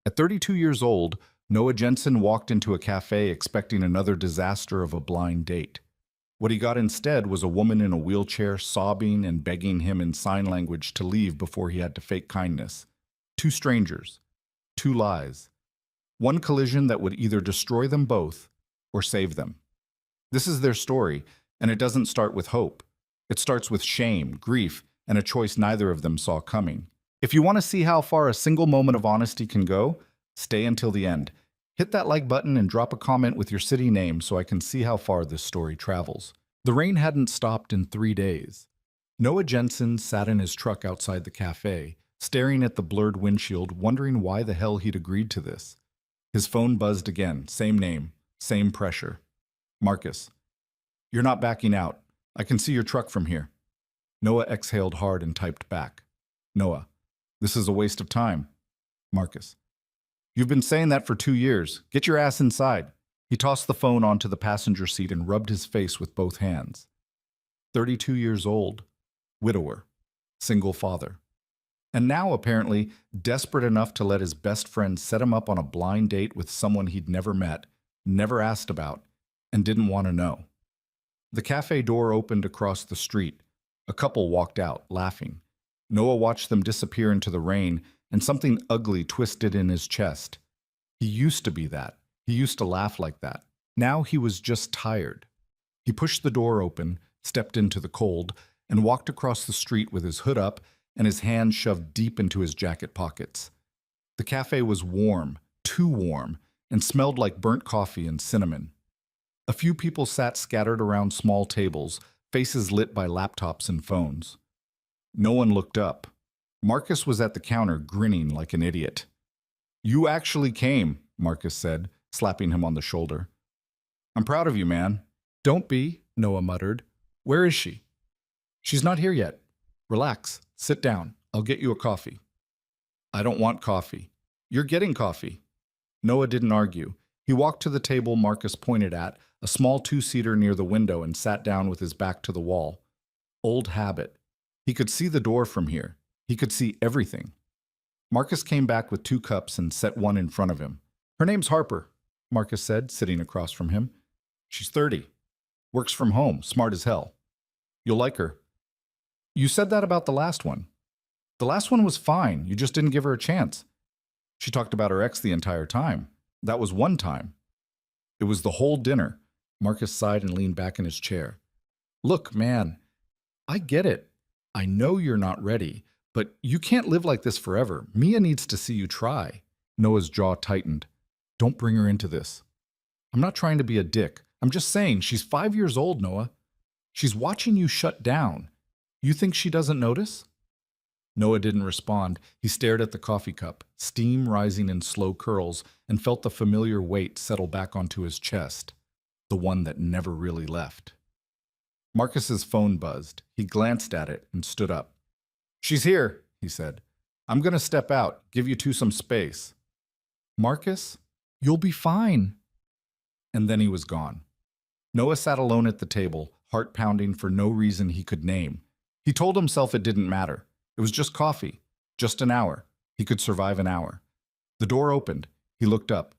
At 32 years old, Noah Jensen walked into a cafe expecting another disaster of a blind date. What he got instead was a woman in a wheelchair sobbing and begging him in sign language to leave before he had to fake kindness. Two strangers, two lies, one collision that would either destroy them both or save them. This is their story, and it doesn't start with hope. It starts with shame, grief, and a choice neither of them saw coming. If you want to see how far a single moment of honesty can go, stay until the end. Hit that like button and drop a comment with your city name so I can see how far this story travels. The rain hadn't stopped in 3 days. Noah Jensen sat in his truck outside the cafe, staring at the blurred windshield, wondering why the hell he'd agreed to this. His phone buzzed again, same name, same pressure. Marcus. You're not backing out. I can see your truck from here. Noah exhaled hard and typed back. Noah. This is a waste of time. Marcus. You've been saying that for 2 years. Get your ass inside. He tossed the phone onto the passenger seat and rubbed his face with both hands. 32 years old. Widower. Single father. And now, apparently, desperate enough to let his best friend set him up on a blind date with someone he'd never met, never asked about, and didn't want to know. The cafe door opened across the street. A couple walked out, laughing. Noah watched them disappear into the rain, and something ugly twisted in his chest. He used to be that. He used to laugh like that. Now he was just tired. He pushed the door open, stepped into the cold, and walked across the street with his hood up and his hands shoved deep into his jacket pockets. The cafe was warm, too warm, and smelled like burnt coffee and cinnamon. A few people sat scattered around small tables, faces lit by laptops and phones. No one looked up. Marcus was at the counter, grinning like an idiot. You actually came, Marcus said, slapping him on the shoulder. I'm proud of you, man. Don't be, Noah muttered. Where is she? She's not here yet. Relax. Sit down. I'll get you a coffee. I don't want coffee. You're getting coffee. Noah didn't argue. He walked to the table Marcus pointed at, a small two-seater near the window, and sat down with his back to the wall. Old habit. He could see the door from here. He could see everything. Marcus came back with 2 cups and set one in front of him. Her name's Harper, Marcus said, sitting across from him. She's 30. Works from home, smart as hell. You'll like her. You said that about the last one. The last one was fine. You just didn't give her a chance. She talked about her ex the entire time. That was one time. It was the whole dinner. Marcus sighed and leaned back in his chair. Look, man, I get it. I know you're not ready, but you can't live like this forever. Mia needs to see you try. Noah's jaw tightened. Don't bring her into this. I'm not trying to be a dick. I'm just saying she's 5 years old, Noah. She's watching you shut down. You think she doesn't notice? Noah didn't respond. He stared at the coffee cup, steam rising in slow curls, and felt the familiar weight settle back onto his chest, the one that never really left. Marcus's phone buzzed. He glanced at it and stood up. She's here, he said. I'm going to step out, give you two some space. Marcus, you'll be fine. And then he was gone. Noah sat alone at the table, heart pounding for no reason he could name. He told himself it didn't matter. It was just coffee, just an hour. He could survive an hour. The door opened. He looked up,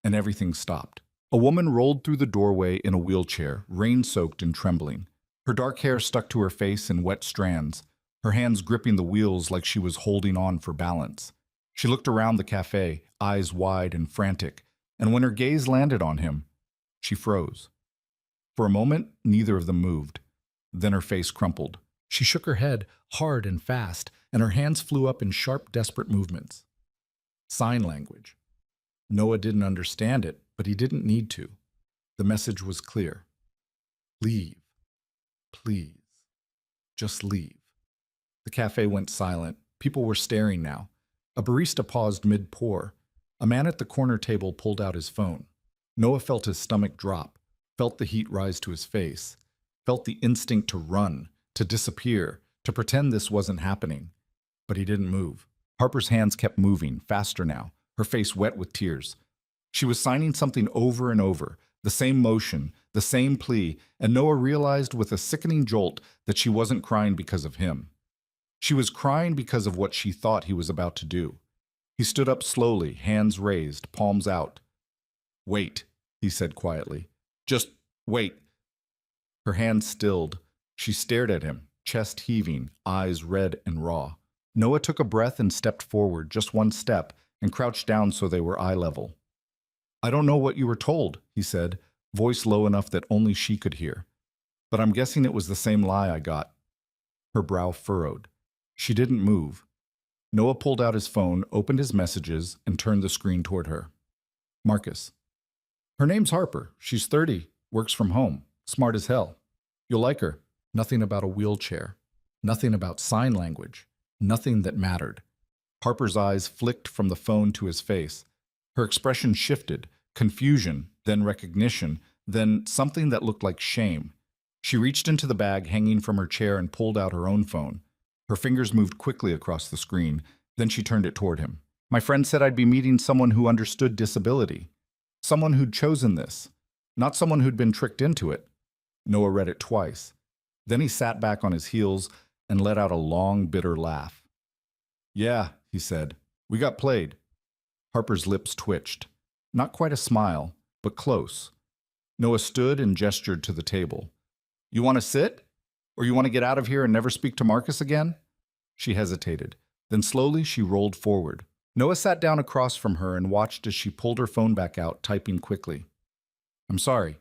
and everything stopped. A woman rolled through the doorway in a wheelchair, rain-soaked and trembling. Her dark hair stuck to her face in wet strands, her hands gripping the wheels like she was holding on for balance. She looked around the cafe, eyes wide and frantic, and when her gaze landed on him, she froze. For a moment, neither of them moved. Then her face crumpled. She shook her head, hard and fast, and her hands flew up in sharp, desperate movements. Sign language. Noah didn't understand it, but he didn't need to. The message was clear. Leave. Please. Just leave. The cafe went silent. People were staring now. A barista paused mid-pour. A man at the corner table pulled out his phone. Noah felt his stomach drop, felt the heat rise to his face, felt the instinct to run, to disappear, to pretend this wasn't happening. But he didn't move. Harper's hands kept moving, faster now, her face wet with tears. She was signing something over and over, the same motion, the same plea, and Noah realized with a sickening jolt that she wasn't crying because of him. She was crying because of what she thought he was about to do. He stood up slowly, hands raised, palms out. Wait, he said quietly. Just wait. Her hands stilled. She stared at him, chest heaving, eyes red and raw. Noah took a breath and stepped forward, just one step, and crouched down so they were eye level. I don't know what you were told, he said, voice low enough that only she could hear. But I'm guessing it was the same lie I got. Her brow furrowed. She didn't move. Noah pulled out his phone, opened his messages, and turned the screen toward her. Marcus. Her name's Harper. She's 30, works from home, smart as hell. You'll like her. Nothing about a wheelchair. Nothing about sign language. Nothing that mattered. Harper's eyes flicked from the phone to his face. Her expression shifted, confusion, then recognition, then something that looked like shame. She reached into the bag hanging from her chair and pulled out her own phone. Her fingers moved quickly across the screen. Then she turned it toward him. My friend said I'd be meeting someone who understood disability. Someone who'd chosen this. Not someone who'd been tricked into it. Noah read it twice. Then he sat back on his heels and let out a long, bitter laugh. Yeah, he said. We got played. Harper's lips twitched. Not quite a smile, but close. Noah stood and gestured to the table. You want to sit? Or you want to get out of here and never speak to Marcus again? She hesitated. Then slowly she rolled forward. Noah sat down across from her and watched as she pulled her phone back out, typing quickly. I'm sorry.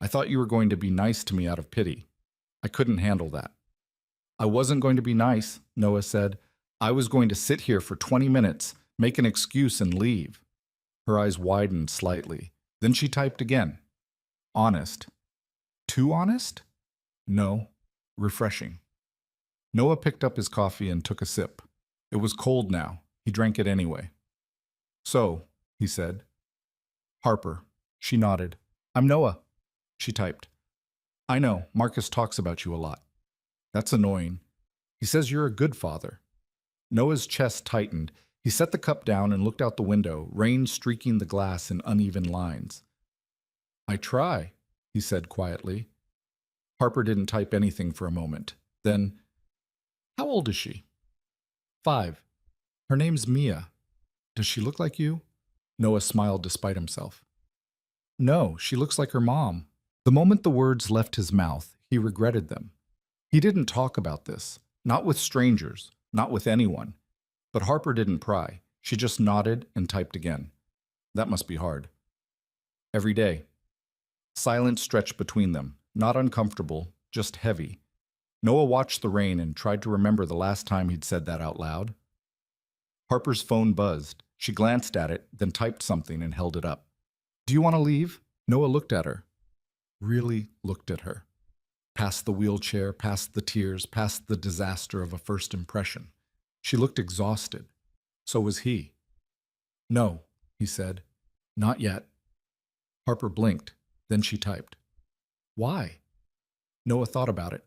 I thought you were going to be nice to me out of pity. I couldn't handle that. I wasn't going to be nice, Noah said. I was going to sit here for 20 minutes, make an excuse, and leave. Her eyes widened slightly. Then she typed again. Honest. Too honest? No. Refreshing. Noah picked up his coffee and took a sip. It was cold now. He drank it anyway. So, he said. Harper. She nodded. I'm Noah. She typed. I know, Marcus talks about you a lot. That's annoying. He says you're a good father. Noah's chest tightened. He set the cup down and looked out the window, rain streaking the glass in uneven lines. I try, he said quietly. Harper didn't type anything for a moment. Then, how old is she? 5. Her name's Mia. Does she look like you? Noah smiled despite himself. No, she looks like her mom. The moment the words left his mouth, he regretted them. He didn't talk about this, not with strangers, not with anyone. But Harper didn't pry. She just nodded and typed again. That must be hard. Every day. Silence stretched between them, not uncomfortable, just heavy. Noah watched the rain and tried to remember the last time he'd said that out loud. Harper's phone buzzed. She glanced at it, then typed something and held it up. Do you want to leave? Noah looked at her. Really looked at her. Past the wheelchair, past the tears, past the disaster of a first impression. She looked exhausted. So was he. No, he said. Not yet. Harper blinked. Then she typed. Why? Noah thought about it.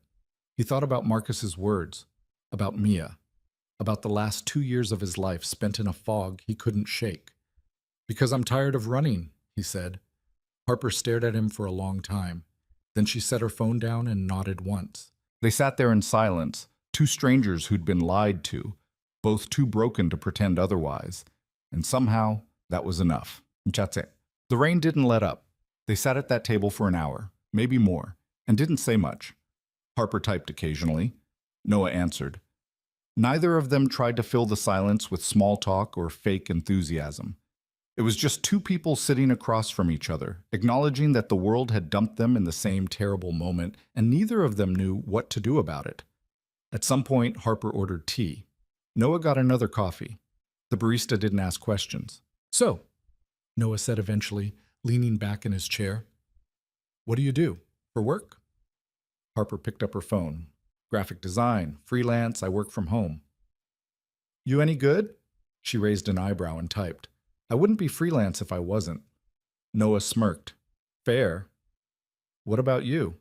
He thought about Marcus's words, about Mia, about the last 2 years of his life spent in a fog he couldn't shake. Because I'm tired of running, he said. Harper stared at him for a long time. Then she set her phone down and nodded once. They sat there in silence, two strangers who'd been lied to, both too broken to pretend otherwise. And somehow, that was enough. That's it. The rain didn't let up. They sat at that table for an hour, maybe more, and didn't say much. Harper typed occasionally. Noah answered. Neither of them tried to fill the silence with small talk or fake enthusiasm. It was just two people sitting across from each other, acknowledging that the world had dumped them in the same terrible moment, and neither of them knew what to do about it. At some point, Harper ordered tea. Noah got another coffee. The barista didn't ask questions. So, Noah said eventually, leaning back in his chair. What do you do? For work? Harper picked up her phone. Graphic design, freelance, I work from home. You any good? She raised an eyebrow and typed. I wouldn't be freelance if I wasn't. Noah smirked. Fair. What about you?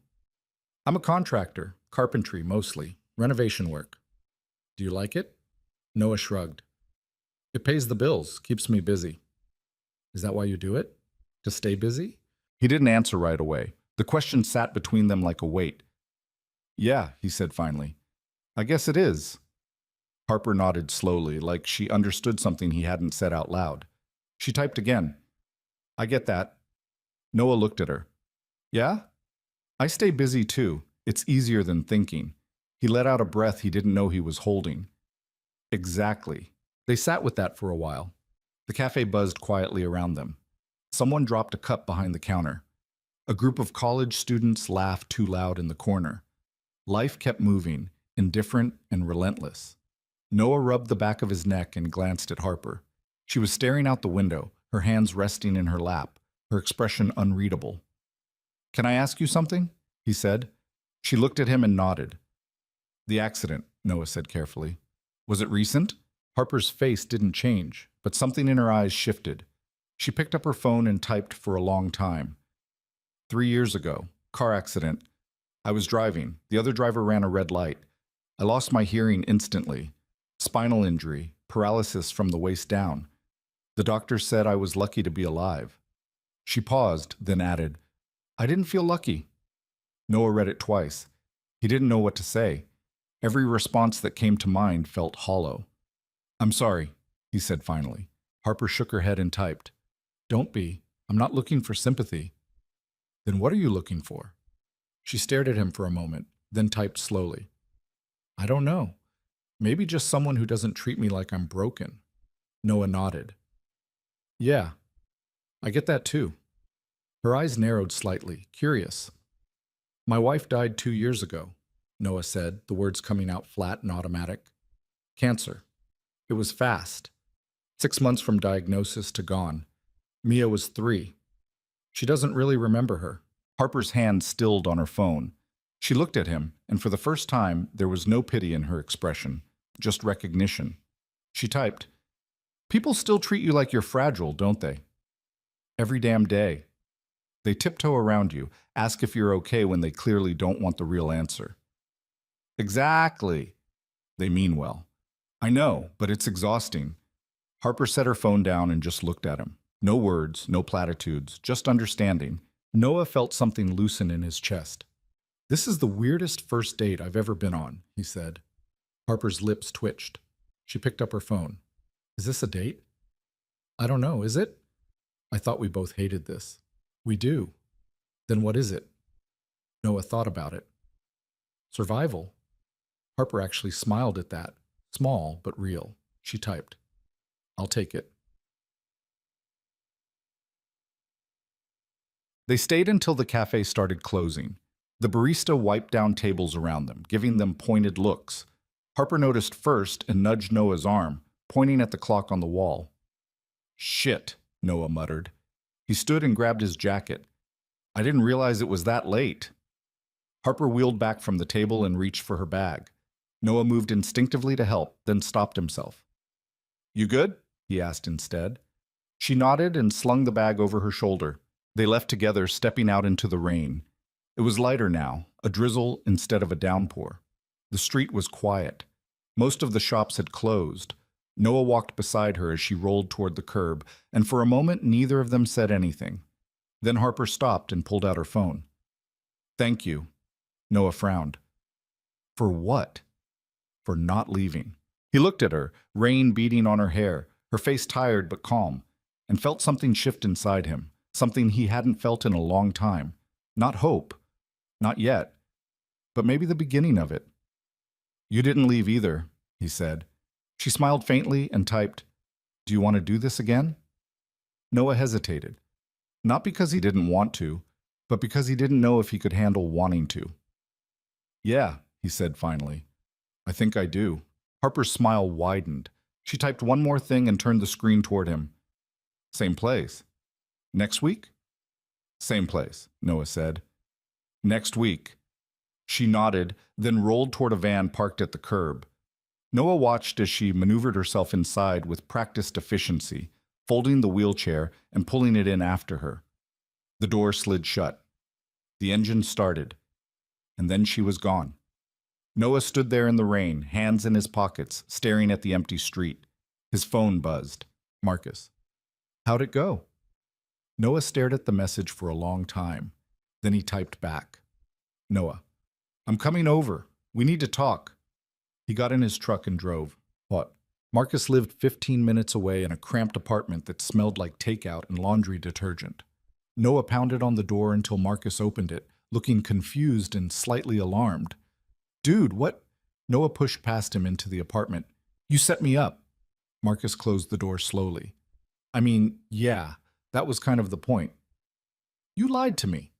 I'm a contractor, carpentry mostly, renovation work. Do you like it? Noah shrugged. It pays the bills, keeps me busy. Is that why you do it? To stay busy? He didn't answer right away. The question sat between them like a weight. Yeah, he said finally. I guess it is. Harper nodded slowly, like she understood something he hadn't said out loud. She typed again. I get that. Noah looked at her. Yeah? I stay busy too. It's easier than thinking. He let out a breath he didn't know he was holding. Exactly. They sat with that for a while. The cafe buzzed quietly around them. Someone dropped a cup behind the counter. A group of college students laughed too loud in the corner. Life kept moving, indifferent and relentless. Noah rubbed the back of his neck and glanced at Harper. She was staring out the window, her hands resting in her lap, her expression unreadable. Can I ask you something? He said. She looked at him and nodded. The accident, Noah said carefully. Was it recent? Harper's face didn't change, but something in her eyes shifted. She picked up her phone and typed for a long time. 3 years ago, car accident. I was driving. The other driver ran a red light. I lost my hearing instantly. Spinal injury, paralysis from the waist down. The doctor said I was lucky to be alive. She paused, then added, I didn't feel lucky. Noah read it twice. He didn't know what to say. Every response that came to mind felt hollow. I'm sorry, he said finally. Harper shook her head and typed. Don't be. I'm not looking for sympathy. Then what are you looking for? She stared at him for a moment, then typed slowly. I don't know. Maybe just someone who doesn't treat me like I'm broken. Noah nodded. Yeah, I get that too. Her eyes narrowed slightly, curious. My wife died 2 years ago, Noah said, the words coming out flat and automatic. Cancer. It was fast. 6 months from diagnosis to gone. Mia was 3. She doesn't really remember her. Harper's hand stilled on her phone. She looked at him, and for the first time, there was no pity in her expression, just recognition. She typed, People still treat you like you're fragile, don't they? Every damn day. They tiptoe around you, ask if you're okay when they clearly don't want the real answer. Exactly. They mean well. I know, but it's exhausting. Harper set her phone down and just looked at him. No words, no platitudes, just understanding. Noah felt something loosen in his chest. This is the weirdest first date I've ever been on, he said. Harper's lips twitched. She picked up her phone. Is this a date? I don't know, is it? I thought we both hated this. We do. Then what is it? Noah thought about it. Survival. Harper actually smiled at that. Small, but real. She typed. I'll take it. They stayed until the cafe started closing. The barista wiped down tables around them, giving them pointed looks. Harper noticed first and nudged Noah's arm, pointing at the clock on the wall. Shit, Noah muttered. He stood and grabbed his jacket. I didn't realize it was that late. Harper wheeled back from the table and reached for her bag. Noah moved instinctively to help, then stopped himself. You good? He asked instead. She nodded and slung the bag over her shoulder. They left together, stepping out into the rain. It was lighter now, a drizzle instead of a downpour. The street was quiet. Most of the shops had closed. Noah walked beside her as she rolled toward the curb, and for a moment neither of them said anything. Then Harper stopped and pulled out her phone. Thank you. Noah frowned. For what? For not leaving. He looked at her, rain beating on her hair, her face tired but calm, and felt something shift inside him, something he hadn't felt in a long time. Not hope. Not yet. But maybe the beginning of it. You didn't leave either, he said. She smiled faintly and typed, Do you want to do this again? Noah hesitated. Not because he didn't want to, but because he didn't know if he could handle wanting to. Yeah, he said finally. I think I do. Harper's smile widened. She typed one more thing and turned the screen toward him. Same place. Next week? Same place, Noah said. Next week. She nodded, then rolled toward a van parked at the curb. Noah watched as she maneuvered herself inside with practiced efficiency, folding the wheelchair and pulling it in after her. The door slid shut. The engine started. And then she was gone. Noah stood there in the rain, hands in his pockets, staring at the empty street. His phone buzzed. Marcus. How'd it go? Noah stared at the message for a long time. Then he typed back. Noah. I'm coming over. We need to talk. He got in his truck and drove. What? Marcus lived 15 minutes away in a cramped apartment that smelled like takeout and laundry detergent. Noah pounded on the door until Marcus opened it, looking confused and slightly alarmed. Dude, what? Noah pushed past him into the apartment. You set me up. Marcus closed the door slowly. I mean, yeah, that was kind of the point. You lied to me.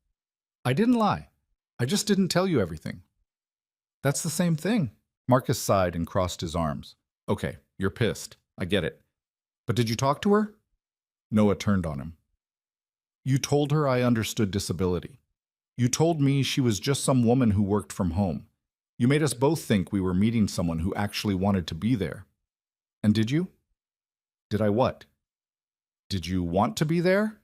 I didn't lie. I just didn't tell you everything. That's the same thing. Marcus sighed and crossed his arms. Okay, you're pissed. I get it. But did you talk to her? Noah turned on him. You told her I understood disability. You told me she was just some woman who worked from home. You made us both think we were meeting someone who actually wanted to be there. And did you? Did I what? Did you want to be there?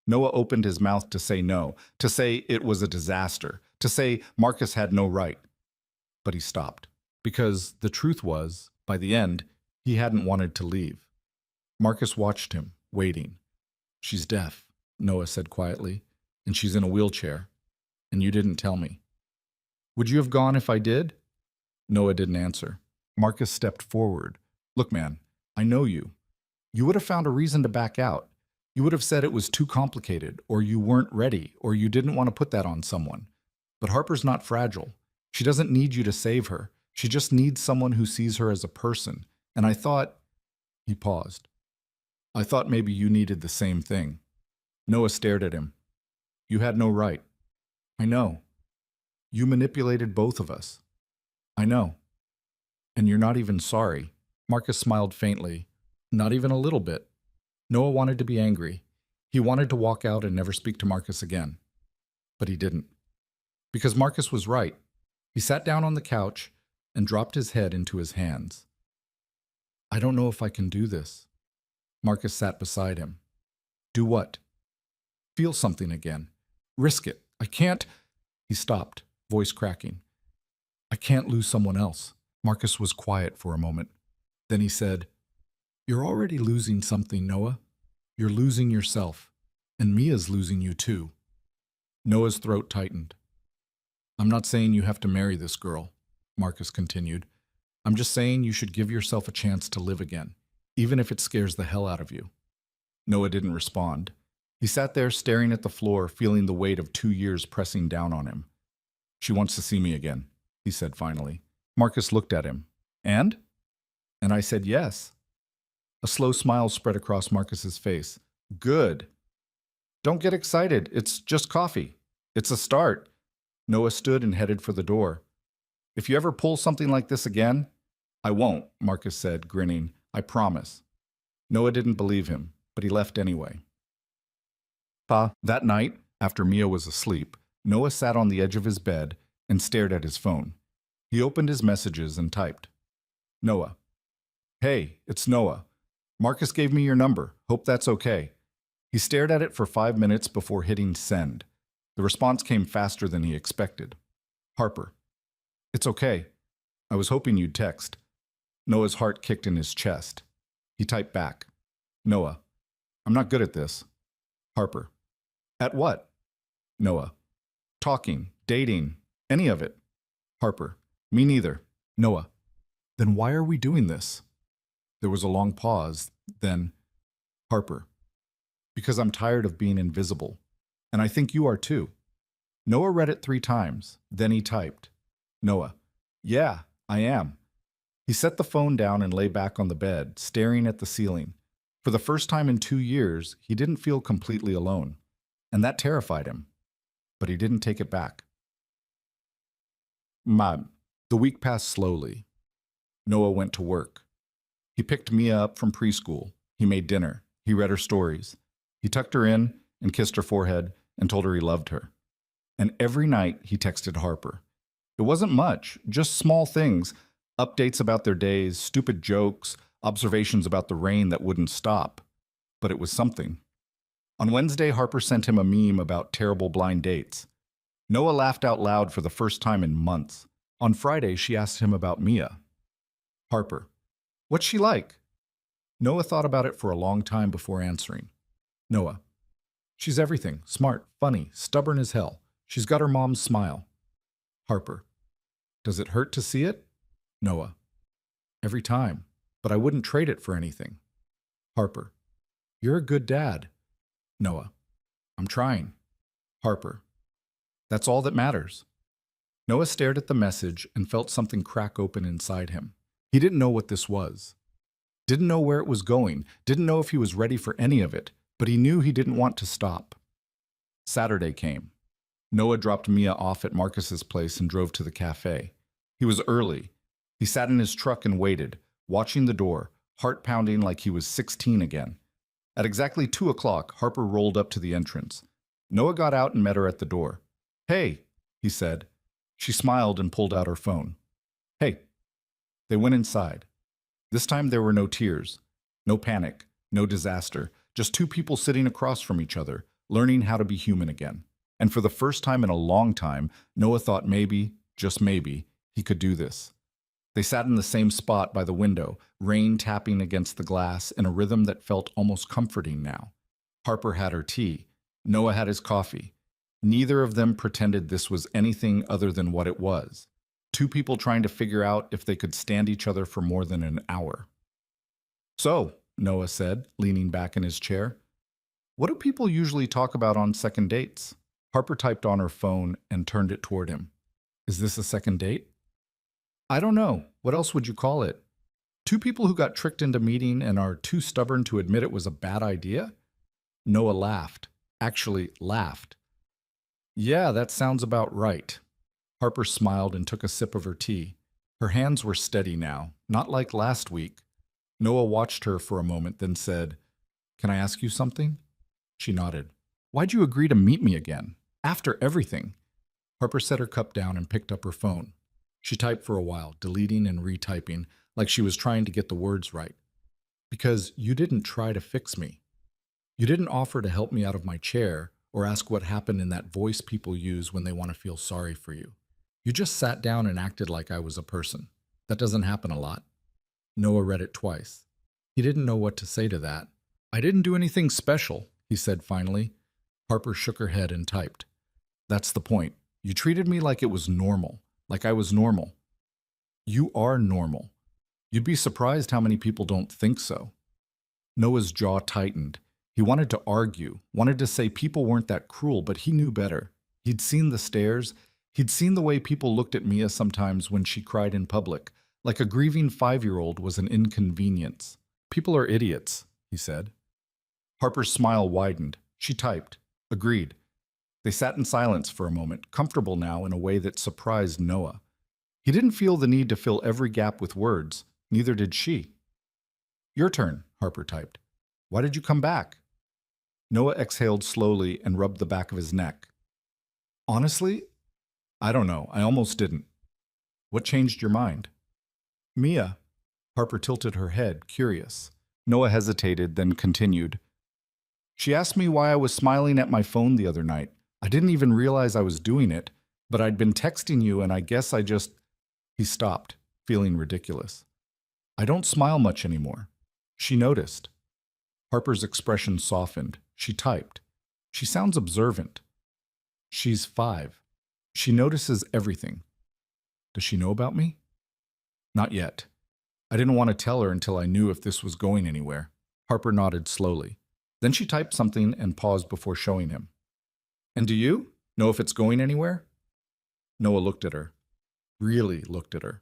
Noah opened his mouth to say no, to say it was a disaster, to say Marcus had no right. But he stopped, because the truth was, by the end, he hadn't wanted to leave. Marcus watched him, waiting. She's deaf, Noah said quietly, and she's in a wheelchair, and you didn't tell me. Would you have gone if I did? Noah didn't answer. Marcus stepped forward. Look, man, I know you. You would have found a reason to back out. You would have said it was too complicated, or you weren't ready, or you didn't want to put that on someone. But Harper's not fragile. She doesn't need you to save her. She just needs someone who sees her as a person. And I thought... He paused. I thought maybe you needed the same thing. Noah stared at him. You had no right. I know. You manipulated both of us. I know. And you're not even sorry. Marcus smiled faintly. Not even a little bit. Noah wanted to be angry. He wanted to walk out and never speak to Marcus again. But he didn't. Because Marcus was right. He sat down on the couch and dropped his head into his hands. I don't know if I can do this. Marcus sat beside him. Do what? Feel something again. Risk it. I can't... He stopped, voice cracking. I can't lose someone else. Marcus was quiet for a moment. Then he said, You're already losing something, Noah. You're losing yourself. And Mia's losing you too. Noah's throat tightened. I'm not saying you have to marry this girl, Marcus continued. I'm just saying you should give yourself a chance to live again, even if it scares the hell out of you. Noah didn't respond. He sat there staring at the floor, feeling the weight of 2 years pressing down on him. She wants to see me again, he said finally. Marcus looked at him. And? And I said yes. A slow smile spread across Marcus's face. Good. Don't get excited. It's just coffee. It's a start. Noah stood and headed for the door. If you ever pull something like this again, I won't, Marcus said, grinning. I promise. Noah didn't believe him, but he left anyway. That night, after Mia was asleep, Noah sat on the edge of his bed and stared at his phone. He opened his messages and typed. Noah. Hey, it's Noah. Marcus gave me your number. Hope that's okay. He stared at it for 5 minutes before hitting send. The response came faster than he expected. Harper. It's okay. I was hoping you'd text. Noah's heart kicked in his chest. He typed back. Noah. I'm not good at this. Harper. At what? Noah. Talking, dating, any of it. Harper. Me neither. Noah. Then why are we doing this? There was a long pause. Then, Harper. Because I'm tired of being invisible. And I think you are too. Noah read it 3 times. Then he typed. Noah. Yeah, I am. He set the phone down and lay back on the bed, staring at the ceiling. For the first time in 2 years, he didn't feel completely alone. And that terrified him. But he didn't take it back. The week passed slowly. Noah went to work. He picked Mia up from preschool. He made dinner. He read her stories. He tucked her in and kissed her forehead and told her he loved her. And every night he texted Harper. It wasn't much, just small things, updates about their days, stupid jokes, observations about the rain that wouldn't stop. But it was something. On Wednesday, Harper sent him a meme about terrible blind dates. Noah laughed out loud for the first time in months. On Friday, she asked him about Mia. Harper. What's she like? Noah thought about it for a long time before answering. Noah. She's everything. Smart, funny, stubborn as hell. She's got her mom's smile. Harper. Does it hurt to see it? Noah. Every time. but I wouldn't trade it for anything. Harper. You're a good dad. Noah. I'm trying. Harper. That's all that matters. Noah stared at the message and felt something crack open inside him. He didn't know what this was. Didn't know where it was going. Didn't know if he was ready for any of it, but he knew he didn't want to stop. Saturday came. Noah dropped Mia off at Marcus's place and drove to the cafe. He was early. He sat in his truck and waited, watching the door, heart pounding like he was 16 again. At exactly 2 o'clock, Harper rolled up to the entrance. Noah got out and met her at the door. Hey, he said. She smiled and pulled out her phone. Hey. They went inside. This time there were no tears, no panic, no disaster, just two people sitting across from each other, learning how to be human again. And for the first time in a long time, Noah thought maybe, just maybe, he could do this. They sat in the same spot by the window, rain tapping against the glass in a rhythm that felt almost comforting now. Harper had her tea. Noah had his coffee. Neither of them pretended this was anything other than what it was. Two people trying to figure out if they could stand each other for more than an hour. So, Noah said, leaning back in his chair, what do people usually talk about on second dates? Harper typed on her phone and turned it toward him. Is this a second date? I don't know. What else would you call it? Two people who got tricked into meeting and are too stubborn to admit it was a bad idea? Noah laughed. Actually, laughed. Yeah, that sounds about right. Harper smiled and took a sip of her tea. Her hands were steady now, not like last week. Noah watched her for a moment, then said, Can I ask you something? She nodded. Why'd you agree to meet me again? After everything? Harper set her cup down and picked up her phone. She typed for a while, deleting and retyping, like she was trying to get the words right. Because you didn't try to fix me. You didn't offer to help me out of my chair or ask what happened in that voice people use when they want to feel sorry for you. You just sat down and acted like I was a person. That doesn't happen a lot. Noah read it twice. He didn't know what to say to that. I didn't do anything special, he said finally. Harper shook her head and typed. That's the point. You treated me like it was normal, like I was normal. You are normal. You'd be surprised how many people don't think so. Noah's jaw tightened. He wanted to argue, wanted to say people weren't that cruel, but he knew better. He'd seen the stares. He'd seen the way people looked at Mia sometimes when she cried in public, like a grieving 5-year-old was an inconvenience. People are idiots, he said. Harper's smile widened. She typed. Agreed. They sat in silence for a moment, comfortable now in a way that surprised Noah. He didn't feel the need to fill every gap with words. Neither did she. Your turn, Harper typed. Why did you come back? Noah exhaled slowly and rubbed the back of his neck. Honestly, I don't know. I almost didn't. What changed your mind? Mia. Harper tilted her head, curious. Noah hesitated, then continued. She asked me why I was smiling at my phone the other night. I didn't even realize I was doing it, but I'd been texting you and I guess I just... He stopped, feeling ridiculous. I don't smile much anymore. She noticed. Harper's expression softened. She typed. She sounds observant. She's 5. She notices everything. Does she know about me? Not yet. I didn't want to tell her until I knew if this was going anywhere. Harper nodded slowly. Then she typed something and paused before showing him. And do you know if it's going anywhere? Noah looked at her. Really looked at her.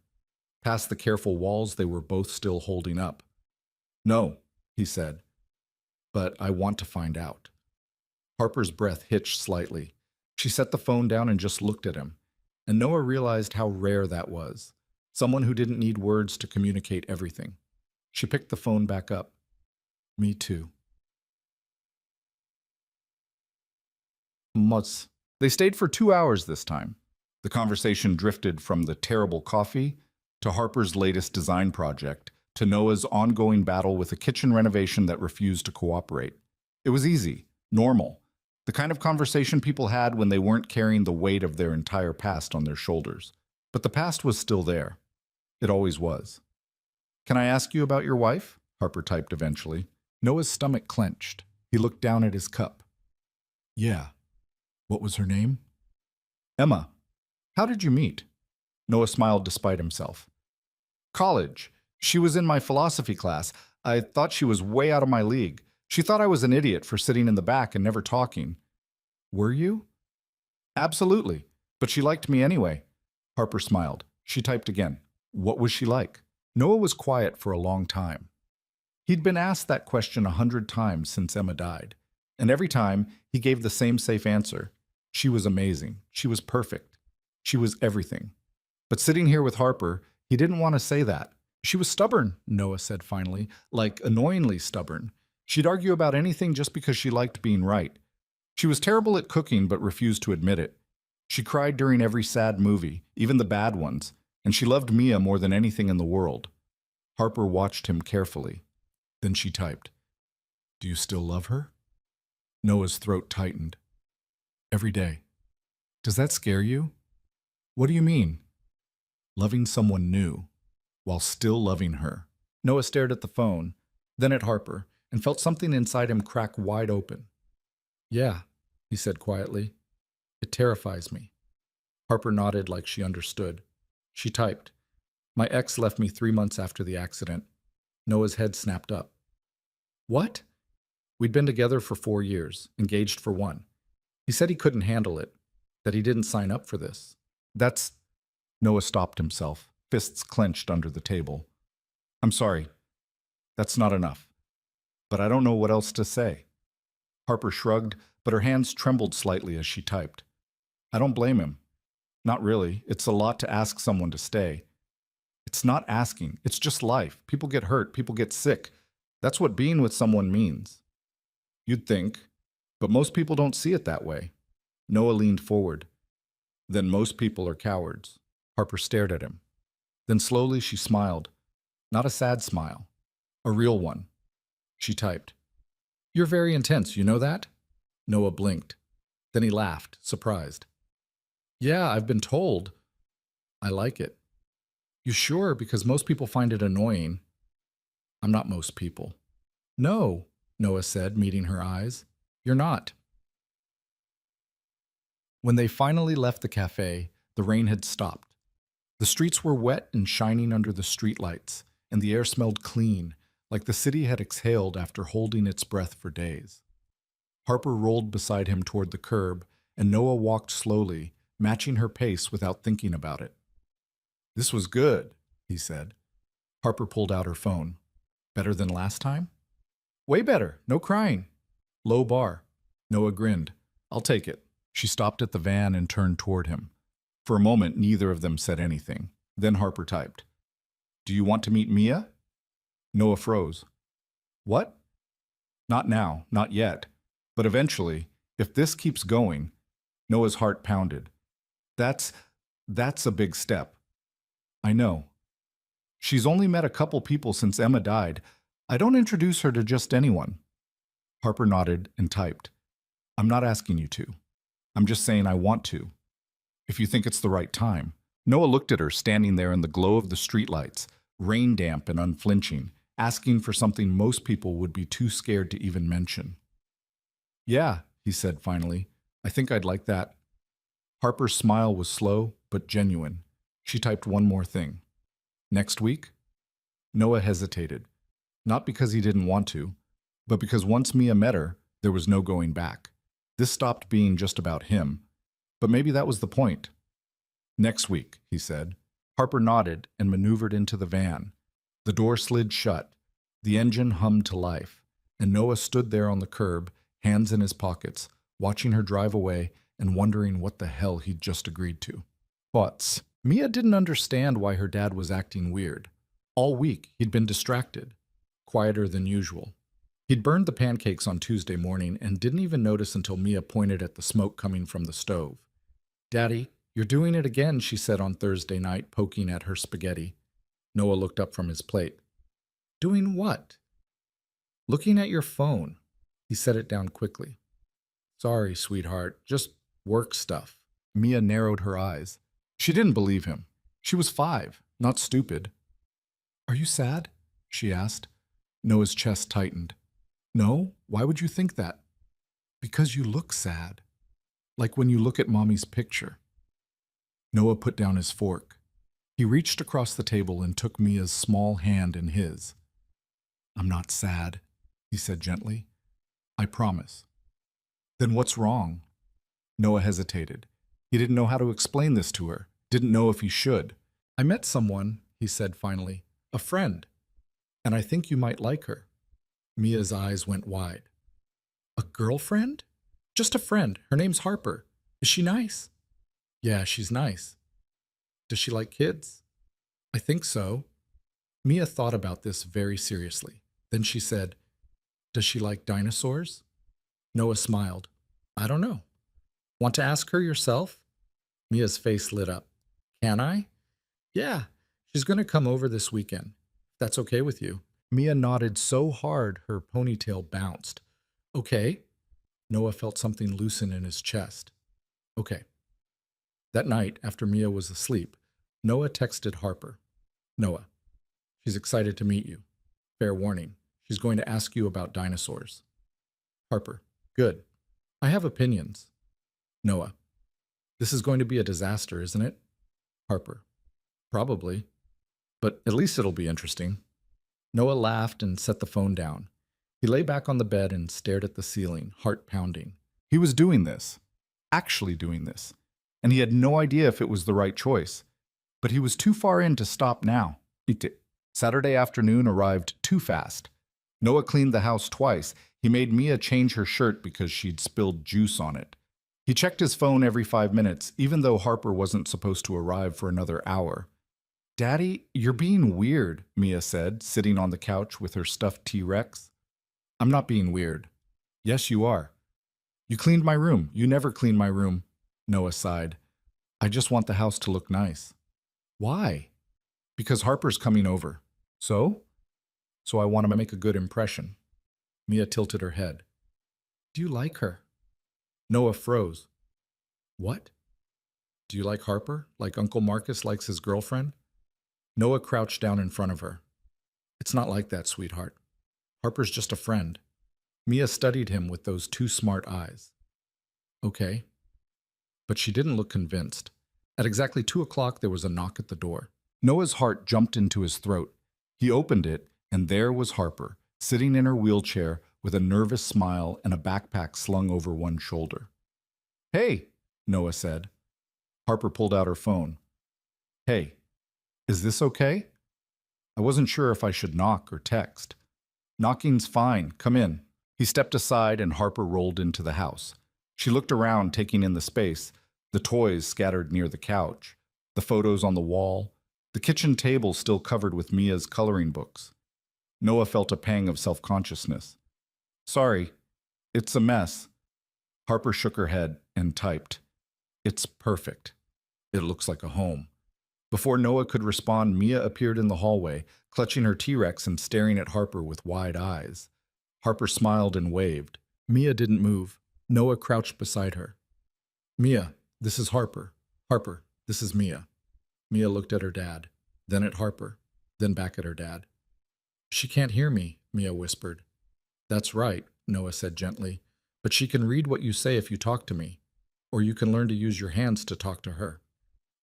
Past the careful walls they were both still holding up. No, he said. But I want to find out. Harper's breath hitched slightly. She set the phone down and just looked at him. And Noah realized how rare that was. Someone who didn't need words to communicate everything. She picked the phone back up. Me too. They stayed for 2 hours this time. The conversation drifted from the terrible coffee to Harper's latest design project to Noah's ongoing battle with a kitchen renovation that refused to cooperate. It was easy, normal, the kind of conversation people had when they weren't carrying the weight of their entire past on their shoulders. But the past was still there. It always was. Can I ask you about your wife? Harper typed eventually. Noah's stomach clenched. He looked down at his cup. Yeah. What was her name? Emma. How did you meet? Noah smiled despite himself. College. She was in my philosophy class. I thought she was way out of my league. She thought I was an idiot for sitting in the back and never talking. Were you? Absolutely. But she liked me anyway. Harper smiled. She typed again. What was she like? Noah was quiet for a long time. He'd been asked that question 100 times since Emma died, and every time he gave the same safe answer. She was amazing. She was perfect. She was everything. But sitting here with Harper, he didn't want to say that. She was stubborn, Noah said finally, like annoyingly stubborn. She'd argue about anything just because she liked being right. She was terrible at cooking but refused to admit it. She cried during every sad movie, even the bad ones, and she loved Mia more than anything in the world. Harper watched him carefully. Then she typed, "Do you still love her?" Noah's throat tightened. "Every day." "Does that scare you?" "What do you mean?" "Loving someone new, while still loving her." Noah stared at the phone, then at Harper, and felt something inside him crack wide open. "Yeah," he said quietly. "It terrifies me." Harper nodded like she understood. She typed, "My ex left me 3 months after the accident." Noah's head snapped up. "What?" "We'd been together for 4 years, engaged for 1. He said he couldn't handle it, that he didn't sign up for this." "That's—" Noah stopped himself, fists clenched under the table. "I'm sorry. That's not enough. But I don't know what else to say." Harper shrugged, but her hands trembled slightly as she typed. "I don't blame him. Not really. It's a lot to ask someone to stay." "It's not asking. It's just life. People get hurt. People get sick. That's what being with someone means." "You'd think. But most people don't see it that way." Noah leaned forward. "Then most people are cowards." Harper stared at him. Then slowly she smiled. Not a sad smile. A real one. She typed, "You're very intense, you know that?" Noah blinked. Then he laughed, surprised. "Yeah, I've been told. I like it." "You sure? Because most people find it annoying." "I'm not most people." "No," Noah said, meeting her eyes. "You're not." When they finally left the cafe, the rain had stopped. The streets were wet and shining under the streetlights, and the air smelled clean, like the city had exhaled after holding its breath for days. Harper rolled beside him toward the curb, and Noah walked slowly, matching her pace without thinking about it. "This was good," he said. Harper pulled out her phone. "Better than last time?" "Way better. No crying." "Low bar." Noah grinned. "I'll take it." She stopped at the van and turned toward him. For a moment, neither of them said anything. Then Harper typed, "Do you want to meet Mia?" Noah froze. "What?" "Not now, not yet. But eventually, if this keeps going." Noah's heart pounded. That's a big step." "I know. She's only met a couple people since Emma died. I don't introduce her to just anyone." Harper nodded and typed, "I'm not asking you to. I'm just saying I want to. If you think it's the right time." Noah looked at her standing there in the glow of the streetlights, rain damp and unflinching, asking for something most people would be too scared to even mention. "Yeah," he said finally. "I think I'd like that." Harper's smile was slow but genuine. She typed one more thing. "Next week?" Noah hesitated, not because he didn't want to, but because once Mia met her, there was no going back. This stopped being just about him, but maybe that was the point. "Next week," he said. Harper nodded and maneuvered into the van. The door slid shut. The engine hummed to life, and Noah stood there on the curb, hands in his pockets, watching her drive away and wondering what the hell he'd just agreed to. Thoughts. Mia didn't understand why her dad was acting weird. All week, he'd been distracted, quieter than usual. He'd burned the pancakes on Tuesday morning and didn't even notice until Mia pointed at the smoke coming from the stove. "Daddy, you're doing it again," she said on Thursday night, poking at her spaghetti. Noah looked up from his plate. "Doing what?" "Looking at your phone." He set it down quickly. "Sorry, sweetheart, just work stuff." Mia narrowed her eyes. She didn't believe him. She was 5, not stupid. "Are you sad?" she asked. Noah's chest tightened. "No, why would you think that?" "Because you look sad. Like when you look at Mommy's picture." Noah put down his fork. He reached across the table and took Mia's small hand in his. "I'm not sad," he said gently. "I promise." "Then what's wrong?" Noah hesitated. He didn't know how to explain this to her, didn't know if he should. "I met someone," he said finally, "a friend, and I think you might like her." Mia's eyes went wide. "A girlfriend?" "Just a friend. Her name's Harper. Is she nice?" "Yeah, she's nice." "Does she like kids?" "I think so." Mia thought about this very seriously. Then she said, "Does she like dinosaurs?" Noah smiled. "I don't know. Want to ask her yourself?" Mia's face lit up. "Can I?" "Yeah, she's going to come over this weekend. If that's okay with you." Mia nodded so hard her ponytail bounced. "Okay." Noah felt something loosen in his chest. "Okay." That night, after Mia was asleep, Noah texted Harper. "Noah, she's excited to meet you. Fair warning, she's going to ask you about dinosaurs." Harper, "Good. I have opinions." Noah, "This is going to be a disaster, isn't it?" Harper, "Probably. But at least it'll be interesting." Noah laughed and set the phone down. He lay back on the bed and stared at the ceiling, heart pounding. He was doing this, actually doing this, and he had no idea if it was the right choice. But he was too far in to stop now. Saturday afternoon arrived too fast. Noah cleaned the house twice. He made Mia change her shirt because she'd spilled juice on it. He checked his phone every 5 minutes, even though Harper wasn't supposed to arrive for another hour. "Daddy, you're being weird," Mia said, sitting on the couch with her stuffed T-Rex. "I'm not being weird." "Yes, you are. You cleaned my room. You never clean my room." Noah sighed. "I just want the house to look nice." "Why?" "Because Harper's coming over." "So?" "So I want to make a good impression." Mia tilted her head. "Do you like her?" Noah froze. "What? Do you like Harper, like Uncle Marcus likes his girlfriend?" Noah crouched down in front of her. "It's not like that, sweetheart. Harper's just a friend." Mia studied him with those two smart eyes. "Okay." But she didn't look convinced. At exactly 2 o'clock, there was a knock at the door. Noah's heart jumped into his throat. He opened it, and there was Harper, sitting in her wheelchair with a nervous smile and a backpack slung over one shoulder. "Hey," Noah said. Harper pulled out her phone. "Hey, is this okay?" "I wasn't sure if I should knock or text." "Knocking's fine. Come in." He stepped aside and Harper rolled into the house. She looked around, taking in the space, the toys scattered near the couch, the photos on the wall, the kitchen table still covered with Mia's coloring books. Noah felt a pang of self-consciousness. "Sorry, it's a mess." Harper shook her head and typed, "It's perfect. It looks like a home." Before Noah could respond, Mia appeared in the hallway, clutching her T-Rex and staring at Harper with wide eyes. Harper smiled and waved. Mia didn't move. Noah crouched beside her. "Mia, this is Harper. Harper, this is Mia." Mia looked at her dad, then at Harper, then back at her dad. "She can't hear me," Mia whispered. "That's right," Noah said gently, "but she can read what you say if you talk to me, or you can learn to use your hands to talk to her."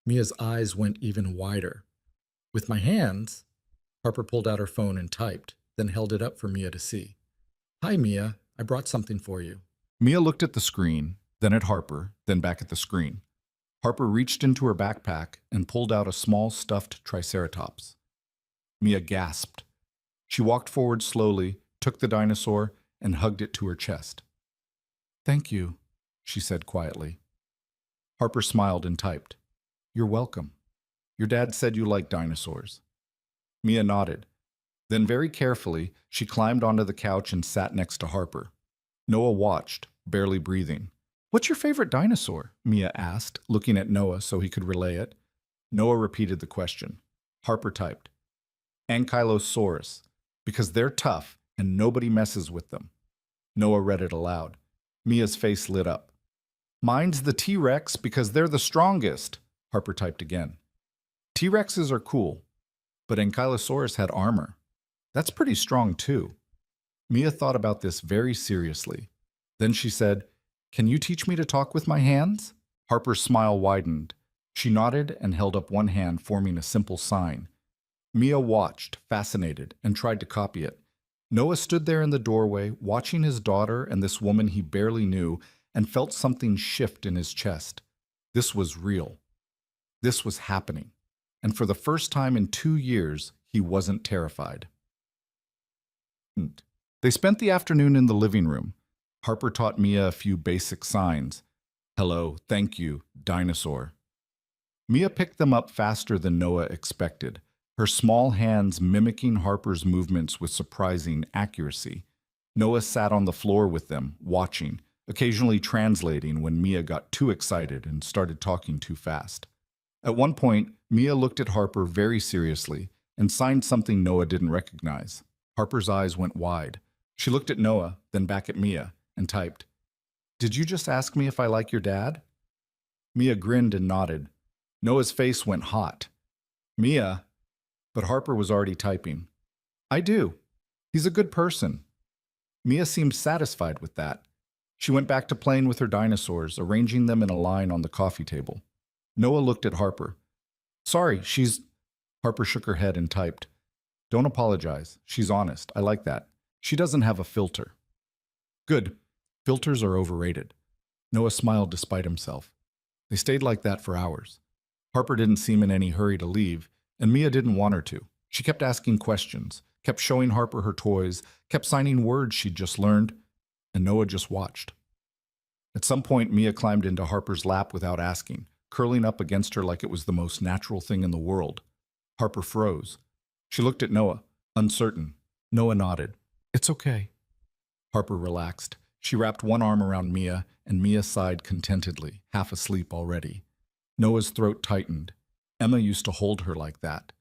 Mia's eyes went even wider. "With my hands?" Harper pulled out her phone and typed, then held it up for Mia to see. "Hi, Mia. I brought something for you." Mia looked at the screen, then at Harper, then back at the screen. Harper reached into her backpack and pulled out a small stuffed triceratops. Mia gasped. She walked forward slowly, took the dinosaur, and hugged it to her chest. "Thank you," she said quietly. Harper smiled and typed, "You're welcome. Your dad said you like dinosaurs." Mia nodded. Then very carefully, she climbed onto the couch and sat next to Harper. Noah watched, barely breathing. "What's your favorite dinosaur?" Mia asked, looking at Noah so he could relay it. Noah repeated the question. Harper typed, "Ankylosaurus, because they're tough and nobody messes with them." Noah read it aloud. Mia's face lit up. "Mine's the T-Rex because they're the strongest," Harper typed again. "T-Rexes are cool, but Ankylosaurus had armor. That's pretty strong too." Mia thought about this very seriously. Then she said, "Can you teach me to talk with my hands?" Harper's smile widened. She nodded and held up one hand, forming a simple sign. Mia watched, fascinated, and tried to copy it. Noah stood there in the doorway, watching his daughter and this woman he barely knew, and felt something shift in his chest. This was real. This was happening. And for the first time in 2 years, he wasn't terrified. They spent the afternoon in the living room. Harper taught Mia a few basic signs. Hello, thank you, dinosaur. Mia picked them up faster than Noah expected, her small hands mimicking Harper's movements with surprising accuracy. Noah sat on the floor with them, watching, occasionally translating when Mia got too excited and started talking too fast. At one point, Mia looked at Harper very seriously and signed something Noah didn't recognize. Harper's eyes went wide. She looked at Noah, then back at Mia, and typed, "Did you just ask me if I like your dad?" Mia grinned and nodded. Noah's face went hot. "Mia," but Harper was already typing. "I do. He's a good person." Mia seemed satisfied with that. She went back to playing with her dinosaurs, arranging them in a line on the coffee table. Noah looked at Harper. "Sorry, she's—" Harper shook her head and typed, "Don't apologize. She's honest. I like that. She doesn't have a filter." "Good. Filters are overrated." Noah smiled despite himself. They stayed like that for hours. Harper didn't seem in any hurry to leave, and Mia didn't want her to. She kept asking questions, kept showing Harper her toys, kept signing words she'd just learned, and Noah just watched. At some point, Mia climbed into Harper's lap without asking, curling up against her like it was the most natural thing in the world. Harper froze. She looked at Noah, uncertain. Noah nodded. "It's okay." Harper relaxed. She wrapped one arm around Mia, and Mia sighed contentedly, half asleep already. Noah's throat tightened. Emma used to hold her like that.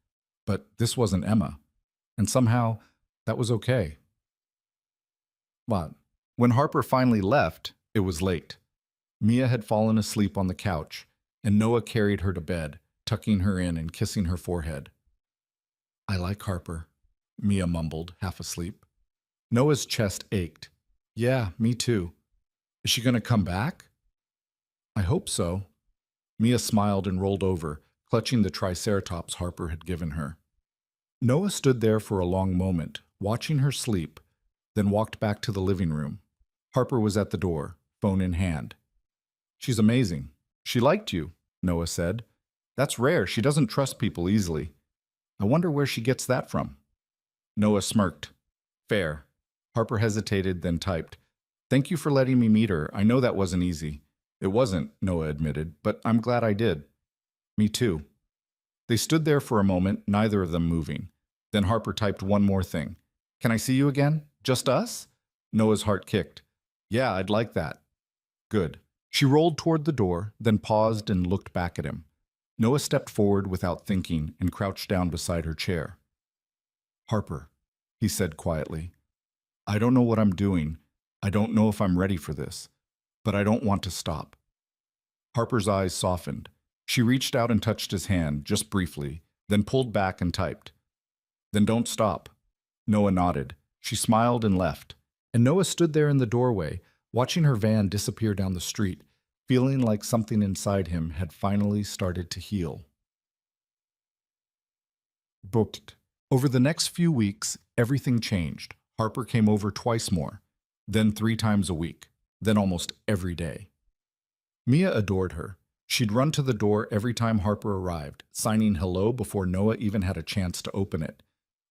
But this wasn't Emma. And somehow, that was okay. But when Harper finally left, it was late. Mia had fallen asleep on the couch, and Noah carried her to bed, tucking her in and kissing her forehead. "I like Harper," Mia mumbled, half asleep. Noah's chest ached. "Yeah, me too. Is she going to come back?" "I hope so." Mia smiled and rolled over, clutching the triceratops Harper had given her. Noah stood there for a long moment, watching her sleep, then walked back to the living room. Harper was at the door, phone in hand. "She's amazing. She liked you," Noah said. "That's rare. She doesn't trust people easily. I wonder where she gets that from." Noah smirked. "Fair." Harper hesitated, then typed, "Thank you for letting me meet her. I know that wasn't easy." "It wasn't," Noah admitted, "but I'm glad I did." "Me too." They stood there for a moment, neither of them moving. Then Harper typed one more thing. "Can I see you again? Just us?" Noah's heart kicked. "Yeah, I'd like that." "Good." She rolled toward the door, then paused and looked back at him. Noah stepped forward without thinking and crouched down beside her chair. "Harper," he said quietly, "I don't know what I'm doing. I don't know if I'm ready for this, but I don't want to stop." Harper's eyes softened. She reached out and touched his hand, just briefly, then pulled back and typed, "Then don't stop." Noah nodded. She smiled and left, and Noah stood there in the doorway, watching her van disappear down the street, feeling like something inside him had finally started to heal. Booked. Over the next few weeks, everything changed. Harper came over twice more, then 3 times a week, then almost every day. Mia adored her. She'd run to the door every time Harper arrived, signing hello before Noah even had a chance to open it.